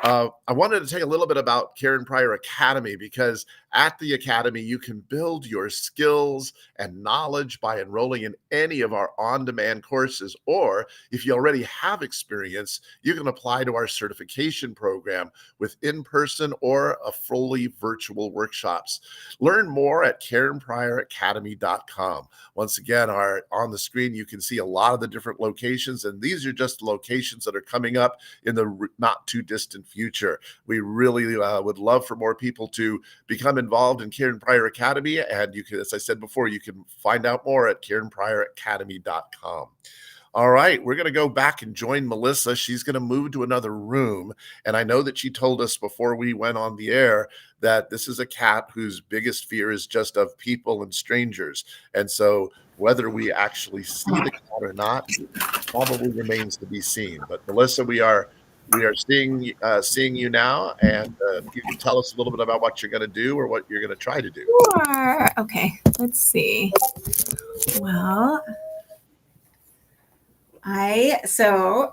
I wanted to tell you a little bit about Karen Pryor Academy, because at the Academy, you can build your skills and knowledge by enrolling in any of our on-demand courses. Or if you already have experience, you can apply to our certification program with in-person or a fully virtual workshops. Learn more at KarenPryorAcademy.com. Once again, on the screen, you can see a lot of the different locations, and these are just locations that are coming up in the not too distant future. We really would love for more people to become involved in Karen Pryor Academy, and you can, as I said before, you can find out more at KarenPryorAcademy.com. All right, we're going to go back and join Melissa. She's going to move to another room. And I know that she told us before we went on the air that this is a cat whose biggest fear is just of people and strangers. And so whether we actually see the cat or not probably remains to be seen. But Melissa, we are seeing you now, and you can tell us a little bit about what you're going to do or what you're going to try to do. Sure. Okay, let's see. Well, so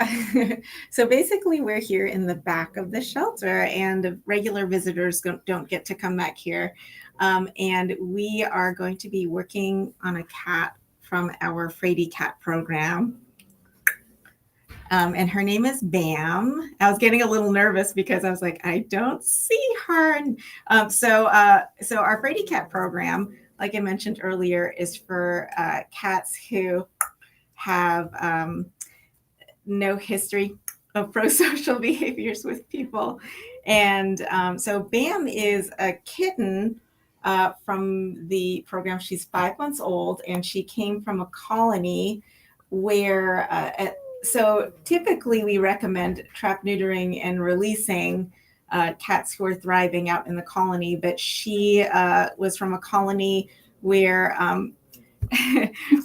basically we're here in the back of the shelter, and regular visitors don't get to come back here. And we are going to be working on a cat from our Freddy cat program. And her name is Bam. I was getting a little nervous because I was like, I don't see her. And so our Freddy cat program, like I mentioned earlier, is for cats who have no history of prosocial behaviors with people. And so Bam is a kitten from the program. She's 5 months old, and she came from a colony where so typically we recommend trap neutering and releasing cats who are thriving out in the colony, but she was from a colony where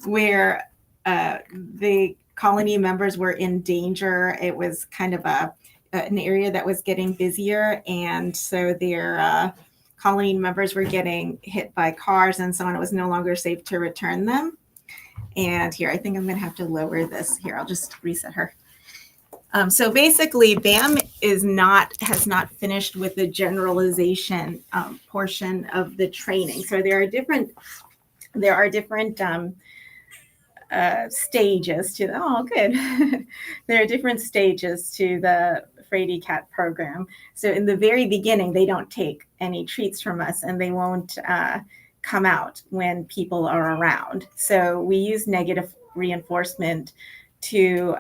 where the colony members were in danger. It was kind of an area that was getting busier, and so their colony members were getting hit by cars and so on. It was no longer safe to return them. And here, I think I'm going to have to lower this. Here, I'll just reset her. So basically, Bam has not finished with the generalization portion of the training. So there are different stages to there are different stages to the Freddy cat program. So in the very beginning, they don't take any treats from us, and they won't come out when people are around. So we use negative reinforcement to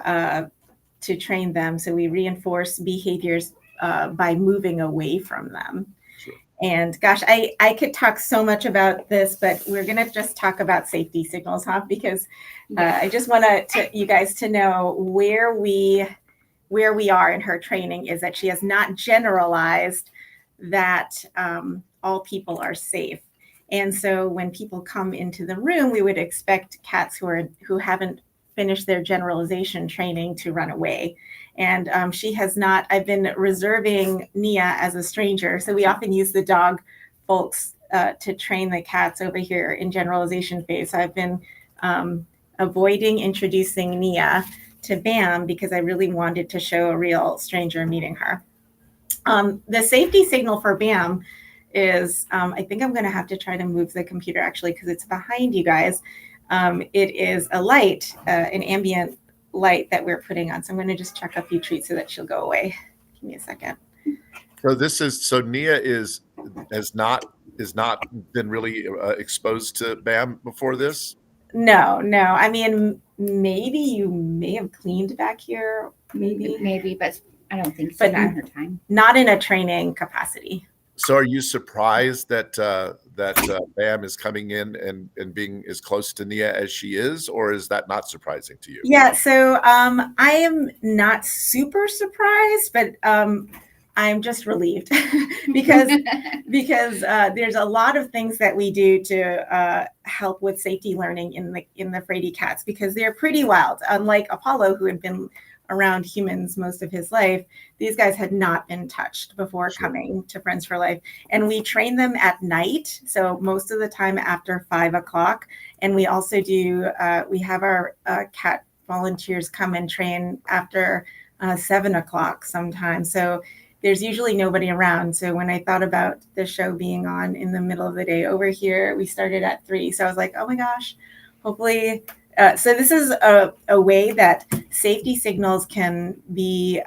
train them. So we reinforce behaviors by moving away from them. Sure. And gosh, I could talk so much about this, but we're going to just talk about safety signals, huh? Because I just want you guys to know where we are in her training is that she has not generalized that all people are safe. And so when people come into the room, we would expect cats who haven't finished their generalization training to run away. And she has not. I've been reserving Nia as a stranger. So we often use the dog folks to train the cats over here in generalization phase. So I've been avoiding introducing Nia to Bam because I really wanted to show a real stranger meeting her. The safety signal for Bam is, I think I'm going to have to try to move the computer actually because it's behind you guys. It is a light, an ambient light that we're putting on. So I'm going to just check a few treats so that she'll go away. Give me a second. So Nia has not been really exposed to BAM before this. No. I mean, maybe you may have cleaned back here, Maybe, but I don't think so. But Not in her time. Not in a training capacity. So are you surprised that Bam is coming in and being as close to Nia as she is, or is that not surprising to you? Yeah, so I am not super surprised, but I'm just relieved because there's a lot of things that we do to help with safety learning in the Freddy cats because they're pretty wild. Unlike Apollo, who had been around humans most of his life, these guys had not been touched before coming to Friends for Life. And we train them at night, so most of the time after 5 o'clock. And we also do, we have our cat volunteers come and train after 7 o'clock sometimes. So there's usually nobody around. So when I thought about the show being on in the middle of the day over here, we started at 3. So I was like, oh my gosh, hopefully. So this is a way that safety signals can be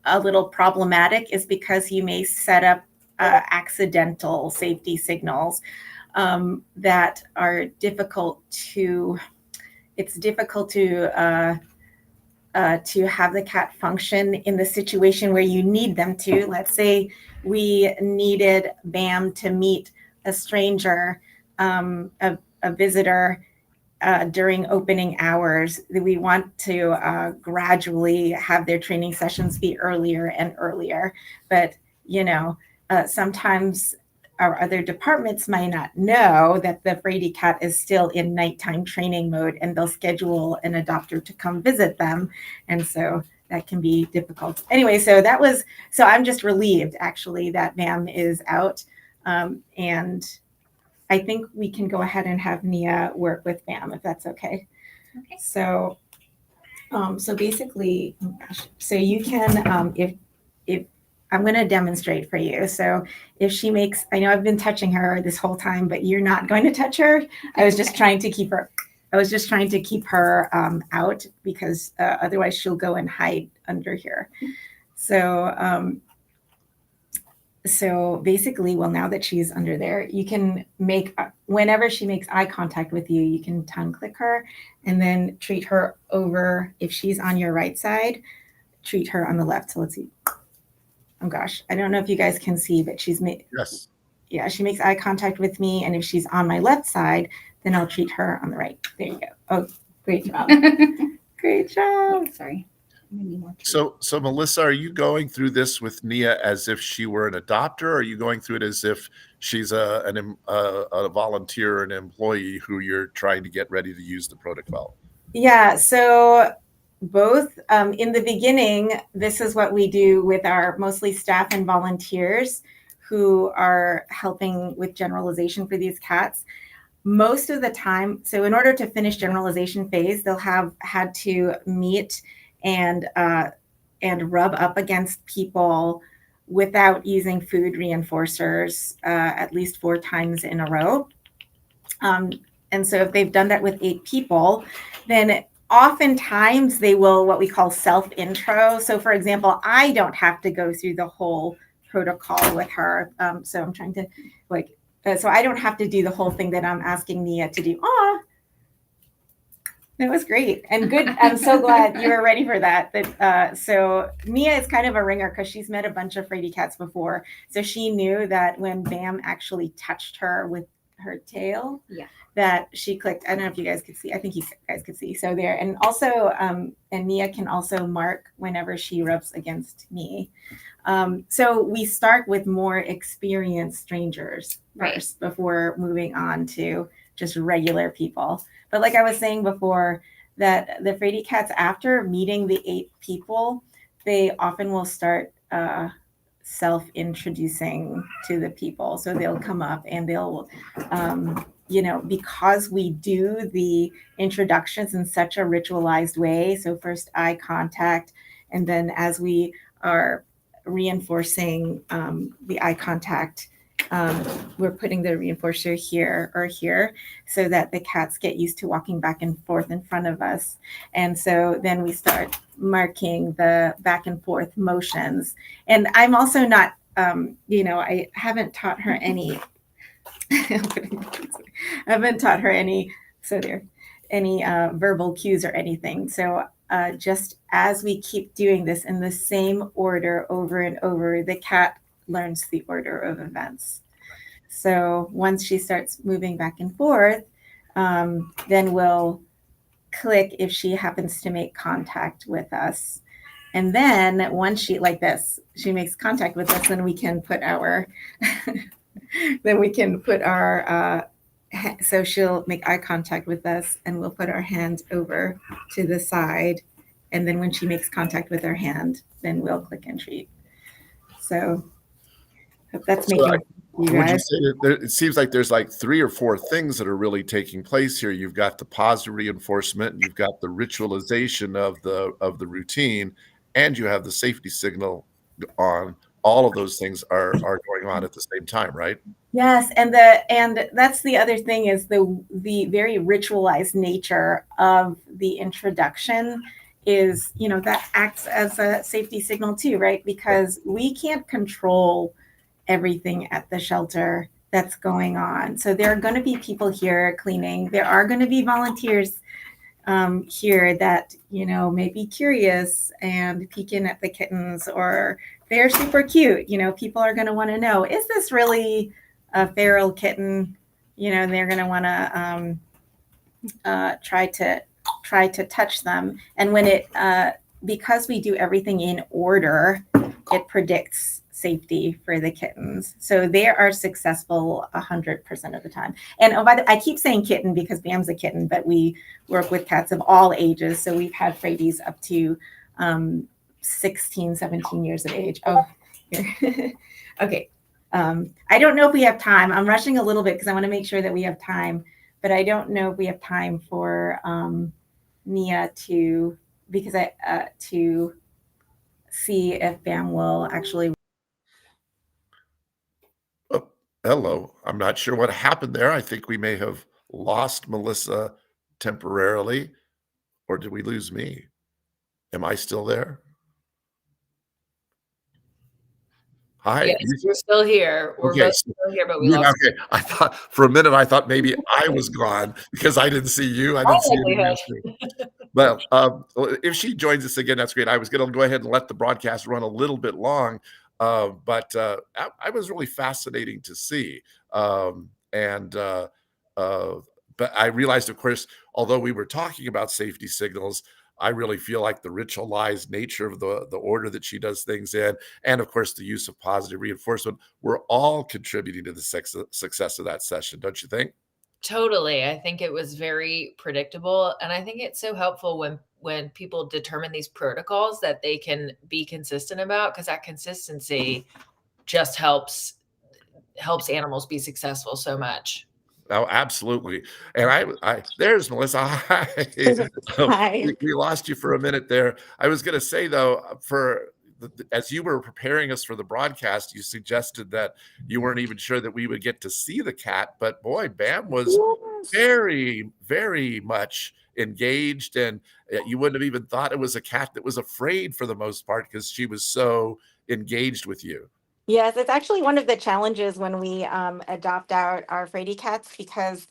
a little problematic is because you may set up accidental safety signals that are difficult to have the cat function in the situation where you need them to. Let's say we needed Bam to meet a stranger, a visitor, during opening hours. We want to gradually have their training sessions be earlier and earlier. But, sometimes our other departments might not know that the Freddy cat is still in nighttime training mode and they'll schedule an adopter to come visit them. And so that can be difficult. Anyway, so I'm just relieved actually that Bam is out. And I think we can go ahead and have Nia work with Bam if that's okay. Okay. So basically, so you can, if I'm going to demonstrate for you. So if she makes, I know I've been touching her this whole time, but you're not going to touch her. I was just trying to keep her out because otherwise she'll go and hide under here. So basically, well, now that she's under there, you can whenever she makes eye contact with you, you can tongue click her and then treat her over. If she's on your right side, treat her on the left. So let's see. Oh gosh, I don't know if you guys can see, but Yes. Yeah, she makes eye contact with me. And if she's on my left side, then I'll treat her on the right. There you go. Oh, great job. Great job. Oh, sorry. So Melissa, are you going through this with Nia as if she were an adopter, or are you going through it as if she's a volunteer, an employee who you're trying to get ready to use the protocol? Yeah, so both. In the beginning, this is what we do with our mostly staff and volunteers who are helping with generalization for these cats. Most of the time, so in order to finish generalization phase, they'll have had to meet and rub up against people without using food reinforcers at least 4 times in a row. And so if they've done that with 8 people, then oftentimes they will what we call self-intro. So for example, I don't have to go through the whole protocol with her. So I'm trying to so I don't have to do the whole thing that I'm asking Nia to do. That was great and good. I'm so glad you were ready for that. So Mia is kind of a ringer because she's met a bunch of Freddy cats before. So she knew that when Bam actually touched her with her tail, that she clicked. I don't know if you guys could see. I think you guys could see. So there, and also, and Mia can also mark whenever she rubs against me. So we start with more experienced strangers first before moving on to just regular people. But like I was saying before, that the Freddy cats, after meeting the 8 people, they often will start self-introducing to the people. So they'll come up and they'll, because we do the introductions in such a ritualized way. So first eye contact, and then as we are reinforcing the eye contact, we're putting the reinforcer here or here so that the cats get used to walking back and forth in front of us. And so then we start marking the back and forth motions. And I'm also not, I haven't taught her any, verbal cues or anything. So just as we keep doing this in the same order over and over, the cat learns the order of events. So once she starts moving back and forth, then we'll click if she happens to make contact with us. And then once she, like this, she makes contact with us, then we can put our, so she'll make eye contact with us and we'll put our hand over to the side. And then when she makes contact with her hand, then we'll click and treat. So hope that's making you guys. Would you say that it seems like there's like 3 or 4 things that are really taking place here? You've got the positive reinforcement, you've got the ritualization of the routine, and you have the safety signal on. All of those things are going on at the same time, right? Yes, and that's the other thing is the very ritualized nature of the introduction is, that acts as a safety signal too, right? Because we can't control everything at the shelter that's going on. So there are going to be people here cleaning. There are going to be volunteers here that, may be curious and peek in at the kittens, or they're super cute. People are going to want to know, is this really a feral kitten? And they're going to want to try to touch them. And when because we do everything in order, it predicts safety for the kittens. So they are successful 100% of the time. And I keep saying kitten because Bam's a kitten, but we work with cats of all ages. So we've had Freddies up to 16, 17 years of age. Oh, here. Okay. I don't know if we have time. I'm rushing a little bit because I want to make sure that we have time, but I don't know if we have time for Nia to see if Bam will actually. Hello. I'm not sure what happened there. I think we may have lost Melissa temporarily, or did we lose me? Am I still there? Hi. Yes, we're still here. We're both still here, but we lost. Okay. I thought for a minute, maybe I was gone because I didn't see you. I didn't see you. Well, if she joins us again, that's great. I was going to go ahead and let the broadcast run a little bit long, but I was really fascinating to see. But I realized, of course, although we were talking about safety signals, I really feel like the ritualized nature of the order that she does things in, and of course, the use of positive reinforcement, we're all contributing to the success of that session, don't you think? Totally. I think it was very predictable. And I think it's so helpful when people determine these protocols that they can be consistent about, because that consistency just helps animals be successful so much. Oh, absolutely. And there's Melissa. Hi. Hi. We lost you for a minute there. I was going to say, though, as you were preparing us for the broadcast, you suggested that you weren't even sure that we would get to see the cat. But boy, Bam was very, very much engaged. And you wouldn't have even thought it was a cat that was afraid for the most part because she was so engaged with you. Yes, it's actually one of the challenges when we adopt our Freddy cats, because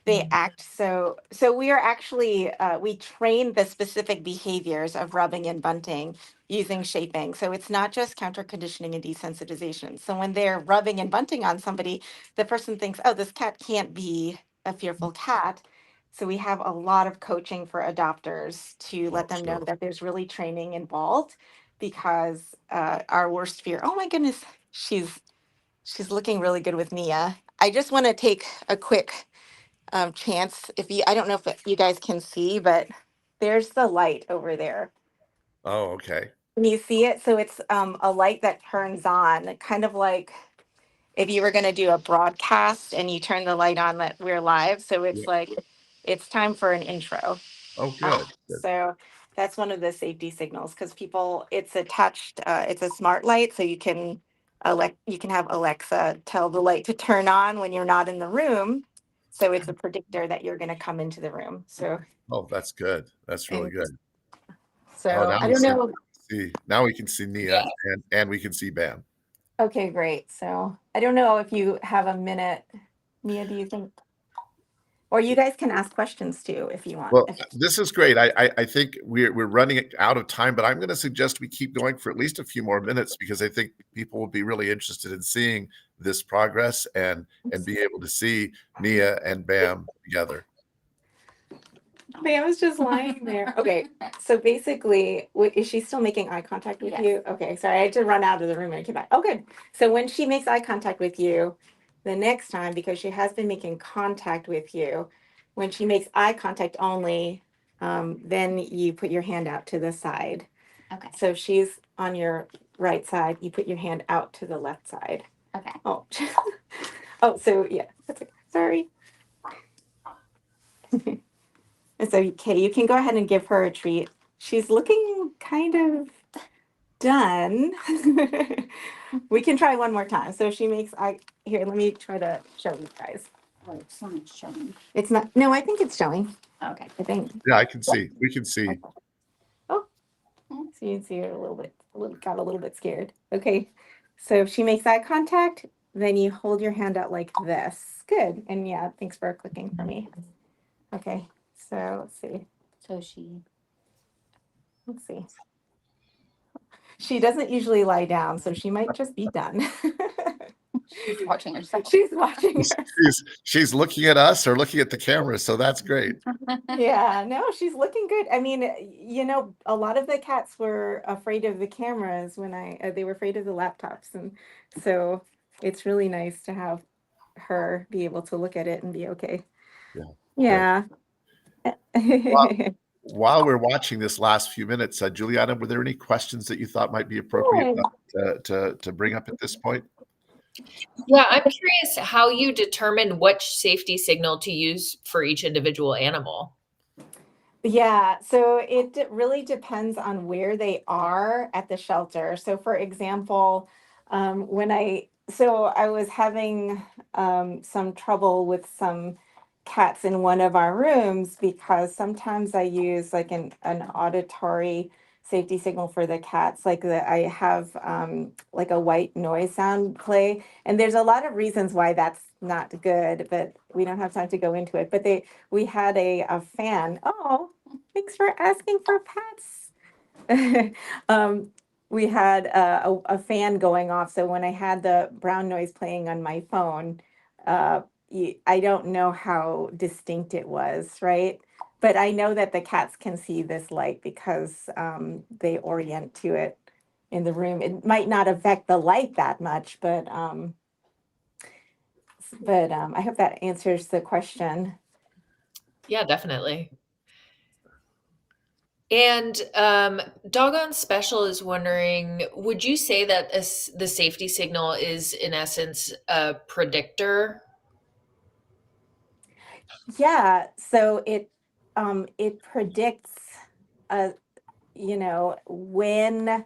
they act. So we are actually, we train the specific behaviors of rubbing and bunting using shaping. So it's not just counter conditioning and desensitization. So when they're rubbing and bunting on somebody, the person thinks, oh, this cat can't be a fearful cat. So we have a lot of coaching for adopters to let them know that there's really training involved, because our worst fear, oh my goodness, she's looking really good with Nia. I just want to take a quick chance. If you, I don't know if you guys can see, but there's the light over there. Oh, okay. Can you see it? So it's a light that turns on, kind of like if you were going to do a broadcast and you turn the light on that we're live. So it's like, it's time for an intro. Oh, good. So that's one of the safety signals, because people, it's attached, it's a smart light, so you can have Alexa tell the light to turn on when you're not in the room. So it's a predictor that you're going to come into the room. So Oh, that's good. That's really good. So I don't know. Now we can see Nia, and we can see Bam. Okay, great. So I don't know if you have a minute, Nia, do you think? Or you guys can ask questions too if you want. Well, this is great. I think we're running out of time, but I'm going to suggest we keep going for at least a few more minutes, because I think people will be really interested in seeing this progress and be able to see Nia and Bam together. Bam was just lying there. Okay, so basically, is she still making eye contact with you? Okay, sorry, I had to run out of the room and I came back. Oh, good. So when she makes eye contact with you, the next time, because she has been making contact with you, when she makes eye contact only, then you put your hand out to the side. Okay. So if she's on your right side, you put your hand out to the left side. Okay. Oh, oh, so yeah, that's okay. Sorry. And so, okay, you can go ahead and give her a treat. She's looking kind of done. We can try one more time. So she makes here, let me try to show you guys. Oh, it's not showing. It's not, no, I think it's showing. Okay. I think. Yeah, I can see. We can see. Oh, so you can see her got a little bit scared. Okay. So if she makes eye contact, then you hold your hand out like this. Good. And yeah, thanks for clicking for me. Okay. So let's see. So Let's see. She doesn't usually lie down, so she might just be done. she's watching herself. She's watching her. She's looking at us or looking at the camera, so that's great. Yeah, no, she's looking good. I mean, you know, a lot of the cats were afraid of the cameras when they were afraid of the laptops, and so it's really nice to have her be able to look at it and be okay. Yeah. While we're watching this last few minutes, Juliana, were there any questions that you thought might be appropriate to bring up at this point? Yeah, I'm curious how you determine which safety signal to use for each individual animal. Yeah, so it really depends on where they are at the shelter. So for example, I was having some trouble with some cats in one of our rooms, because sometimes I use like an auditory safety signal for the cats, like I have like a white noise sound play, and there's a lot of reasons why that's not good, but we don't have time to go into it. But we had a fan. Oh, thanks for asking for pets. We had a fan going off, so when I had the brown noise playing on my phone, I don't know how distinct it was, right? But I know that the cats can see this light because they orient to it in the room. It might not affect the light that much, but I hope that answers the question. Yeah, definitely. And Doggone Special is wondering, would you say that the safety signal is in essence a predictor? Yeah, so it predicts, when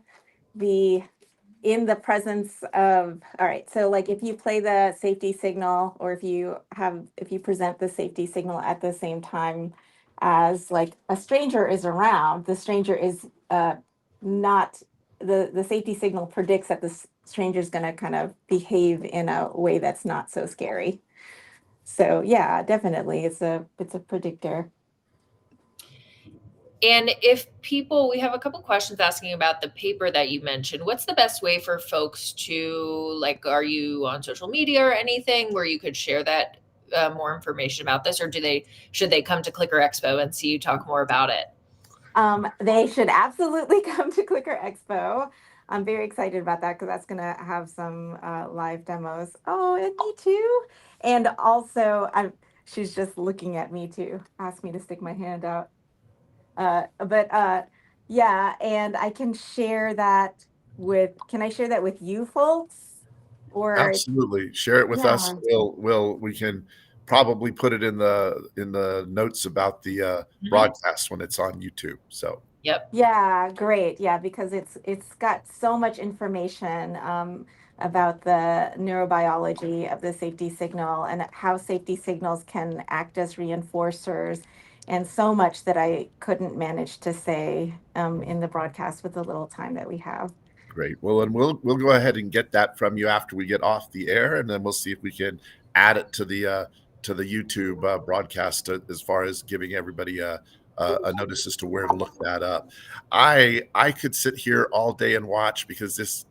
in the presence of, all right, so like if you play the safety signal, or if you present the safety signal at the same time as like a stranger is around, the stranger is not, the safety signal predicts that the stranger is going to kind of behave in a way that's not so scary. So yeah, definitely, it's a predictor. And if people, we have a couple questions asking about the paper that you mentioned. What's the best way for folks to, like, are you on social media or anything where you could share that more information about this, or should they come to Clicker Expo and see you talk more about it? They should absolutely come to Clicker Expo. I'm very excited about that because that's going to have some live demos. Oh, and me too. And also, she's just looking at me to ask me to stick my hand out. But yeah, and I can share that can I share that with you folks? Or, Absolutely. Share it with us. yeah. We can probably put it in the notes about the broadcast when it's on YouTube. So Yep. Yeah, great. Yeah, because it's got so much information about the neurobiology of the safety signal and how safety signals can act as reinforcers, and so much that I couldn't manage to say in the broadcast with the little time that we have. great. Well, and we'll go ahead and get that from you after we get off the air, and then we'll see if we can add it to the YouTube broadcast as far as giving everybody a notice as to where to look that up. I could sit here all day and watch because this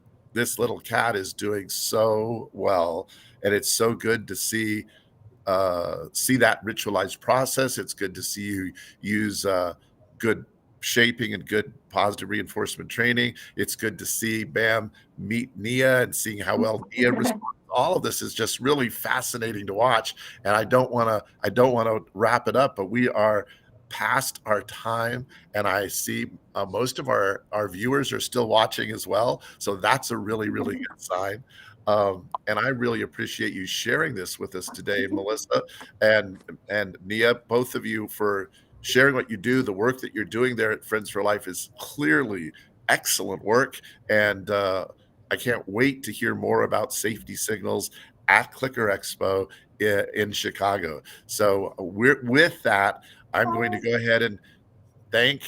little cat is doing so well, and it's so good to see that ritualized process. It's good to see you use good shaping and good positive reinforcement training. It's good to see Bam meet Nia and seeing how well Nia responds. All of this is just really fascinating to watch. And I don't want to wrap it up, but we are past our time, and I see most of our viewers are still watching as well. So that's a really, really good sign. And I really appreciate you sharing this with us today, Melissa and Nia, both of you, for sharing what you do. The work that you're doing there at Friends for Life is clearly excellent work, and I can't wait to hear more about safety signals at Clicker Expo in Chicago. So with that, I'm going to go ahead and thank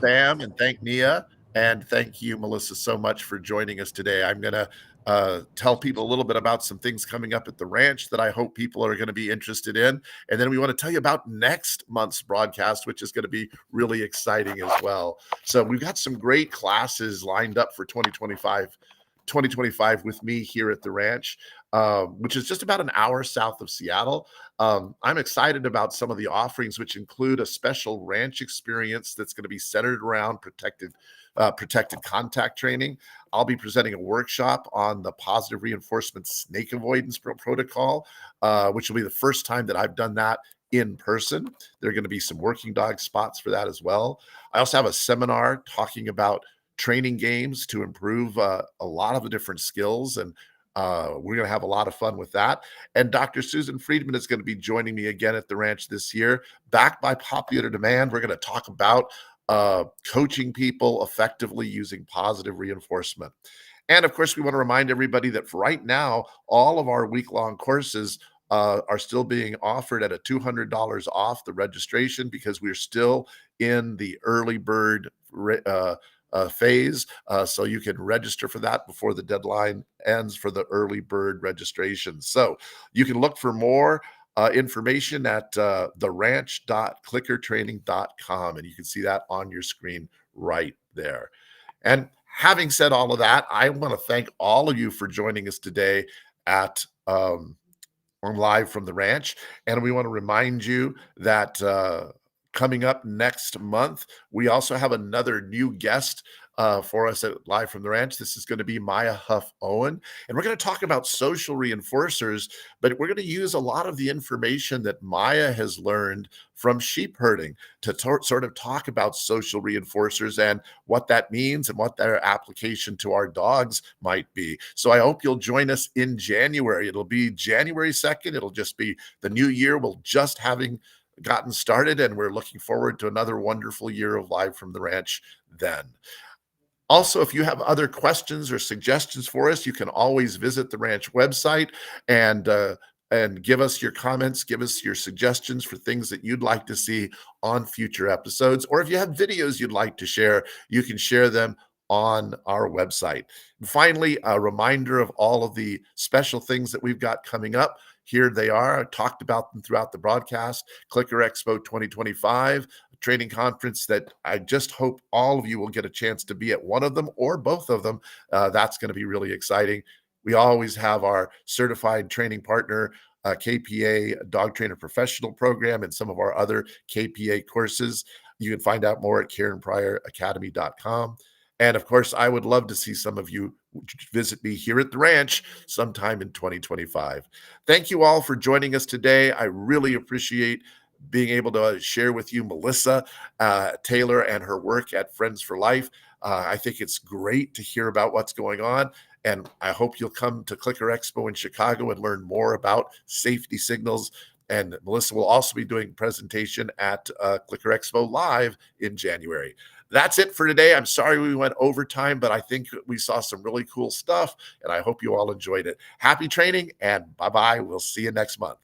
Bam and thank Nia, and thank you, Melissa, so much for joining us today. I'm going to tell people a little bit about some things coming up at the ranch that I hope people are going to be interested in. And then we want to tell you about next month's broadcast, which is going to be really exciting as well. So we've got some great classes lined up for 2025 with me here at the ranch, which is just about an hour south of Seattle. I'm excited about some of the offerings, which include a special ranch experience that's going to be centered around protected contact training. I'll be presenting a workshop on the positive reinforcement snake avoidance protocol, which will be the first time that I've done that in person. There are going to be some working dog spots for that as well. I also have a seminar talking about training games to improve a lot of the different skills, and we're going to have a lot of fun with that. And Dr. Susan Friedman is going to be joining me again at the ranch this year. Backed by popular demand, we're going to talk about coaching people effectively using positive reinforcement. And of course, we want to remind everybody that for right now, all of our week-long courses are still being offered at a $200 off the registration, because we're still in the early bird phase. So you can register for that before the deadline ends for the early bird registration. So you can look for more information at theranch.clickertraining.com, and you can see that on your screen right there. And having said all of that, I want to thank all of you for joining us today at on Live from the Ranch. And we want to remind you that coming up next month, we also have another new guest for us at Live from the Ranch. This is going to be Maya Huff Owen, and we're going to talk about social reinforcers, but we're going to use a lot of the information that Maya has learned from sheep herding to sort of talk about social reinforcers and what that means and what their application to our dogs might be. So I hope you'll join us in January. It'll be January 2nd. It'll just be the new year. We'll just having gotten started, and we're looking forward to another wonderful year of Live from the Ranch then. Also, if you have other questions or suggestions for us, you can always visit the ranch website and give us your comments, give us your suggestions for things that you'd like to see on future episodes. Or if you have videos you'd like to share, you can share them on our website. And finally, a reminder of all of the special things that we've got coming up. here they are. I talked about them throughout the broadcast. Clicker Expo 2025, a training conference that I just hope all of you will get a chance to be at one of them or both of them. That's going to be really exciting. We always have our certified training partner, KPA Dog Trainer Professional Program, and some of our other KPA courses. You can find out more at KarenPryorAcademy.com. And of course, I would love to see some of you visit me here at the ranch sometime in 2025. Thank you all for joining us today. I really appreciate being able to share with you Melissa Taylor and her work at Friends for Life. I think it's great to hear about what's going on. And I hope you'll come to Clicker Expo in Chicago and learn more about safety signals. And Melissa will also be doing a presentation at Clicker Expo Live in January. That's it for today. I'm sorry we went overtime, but I think we saw some really cool stuff, and I hope you all enjoyed it. Happy training, and bye-bye. We'll see you next month.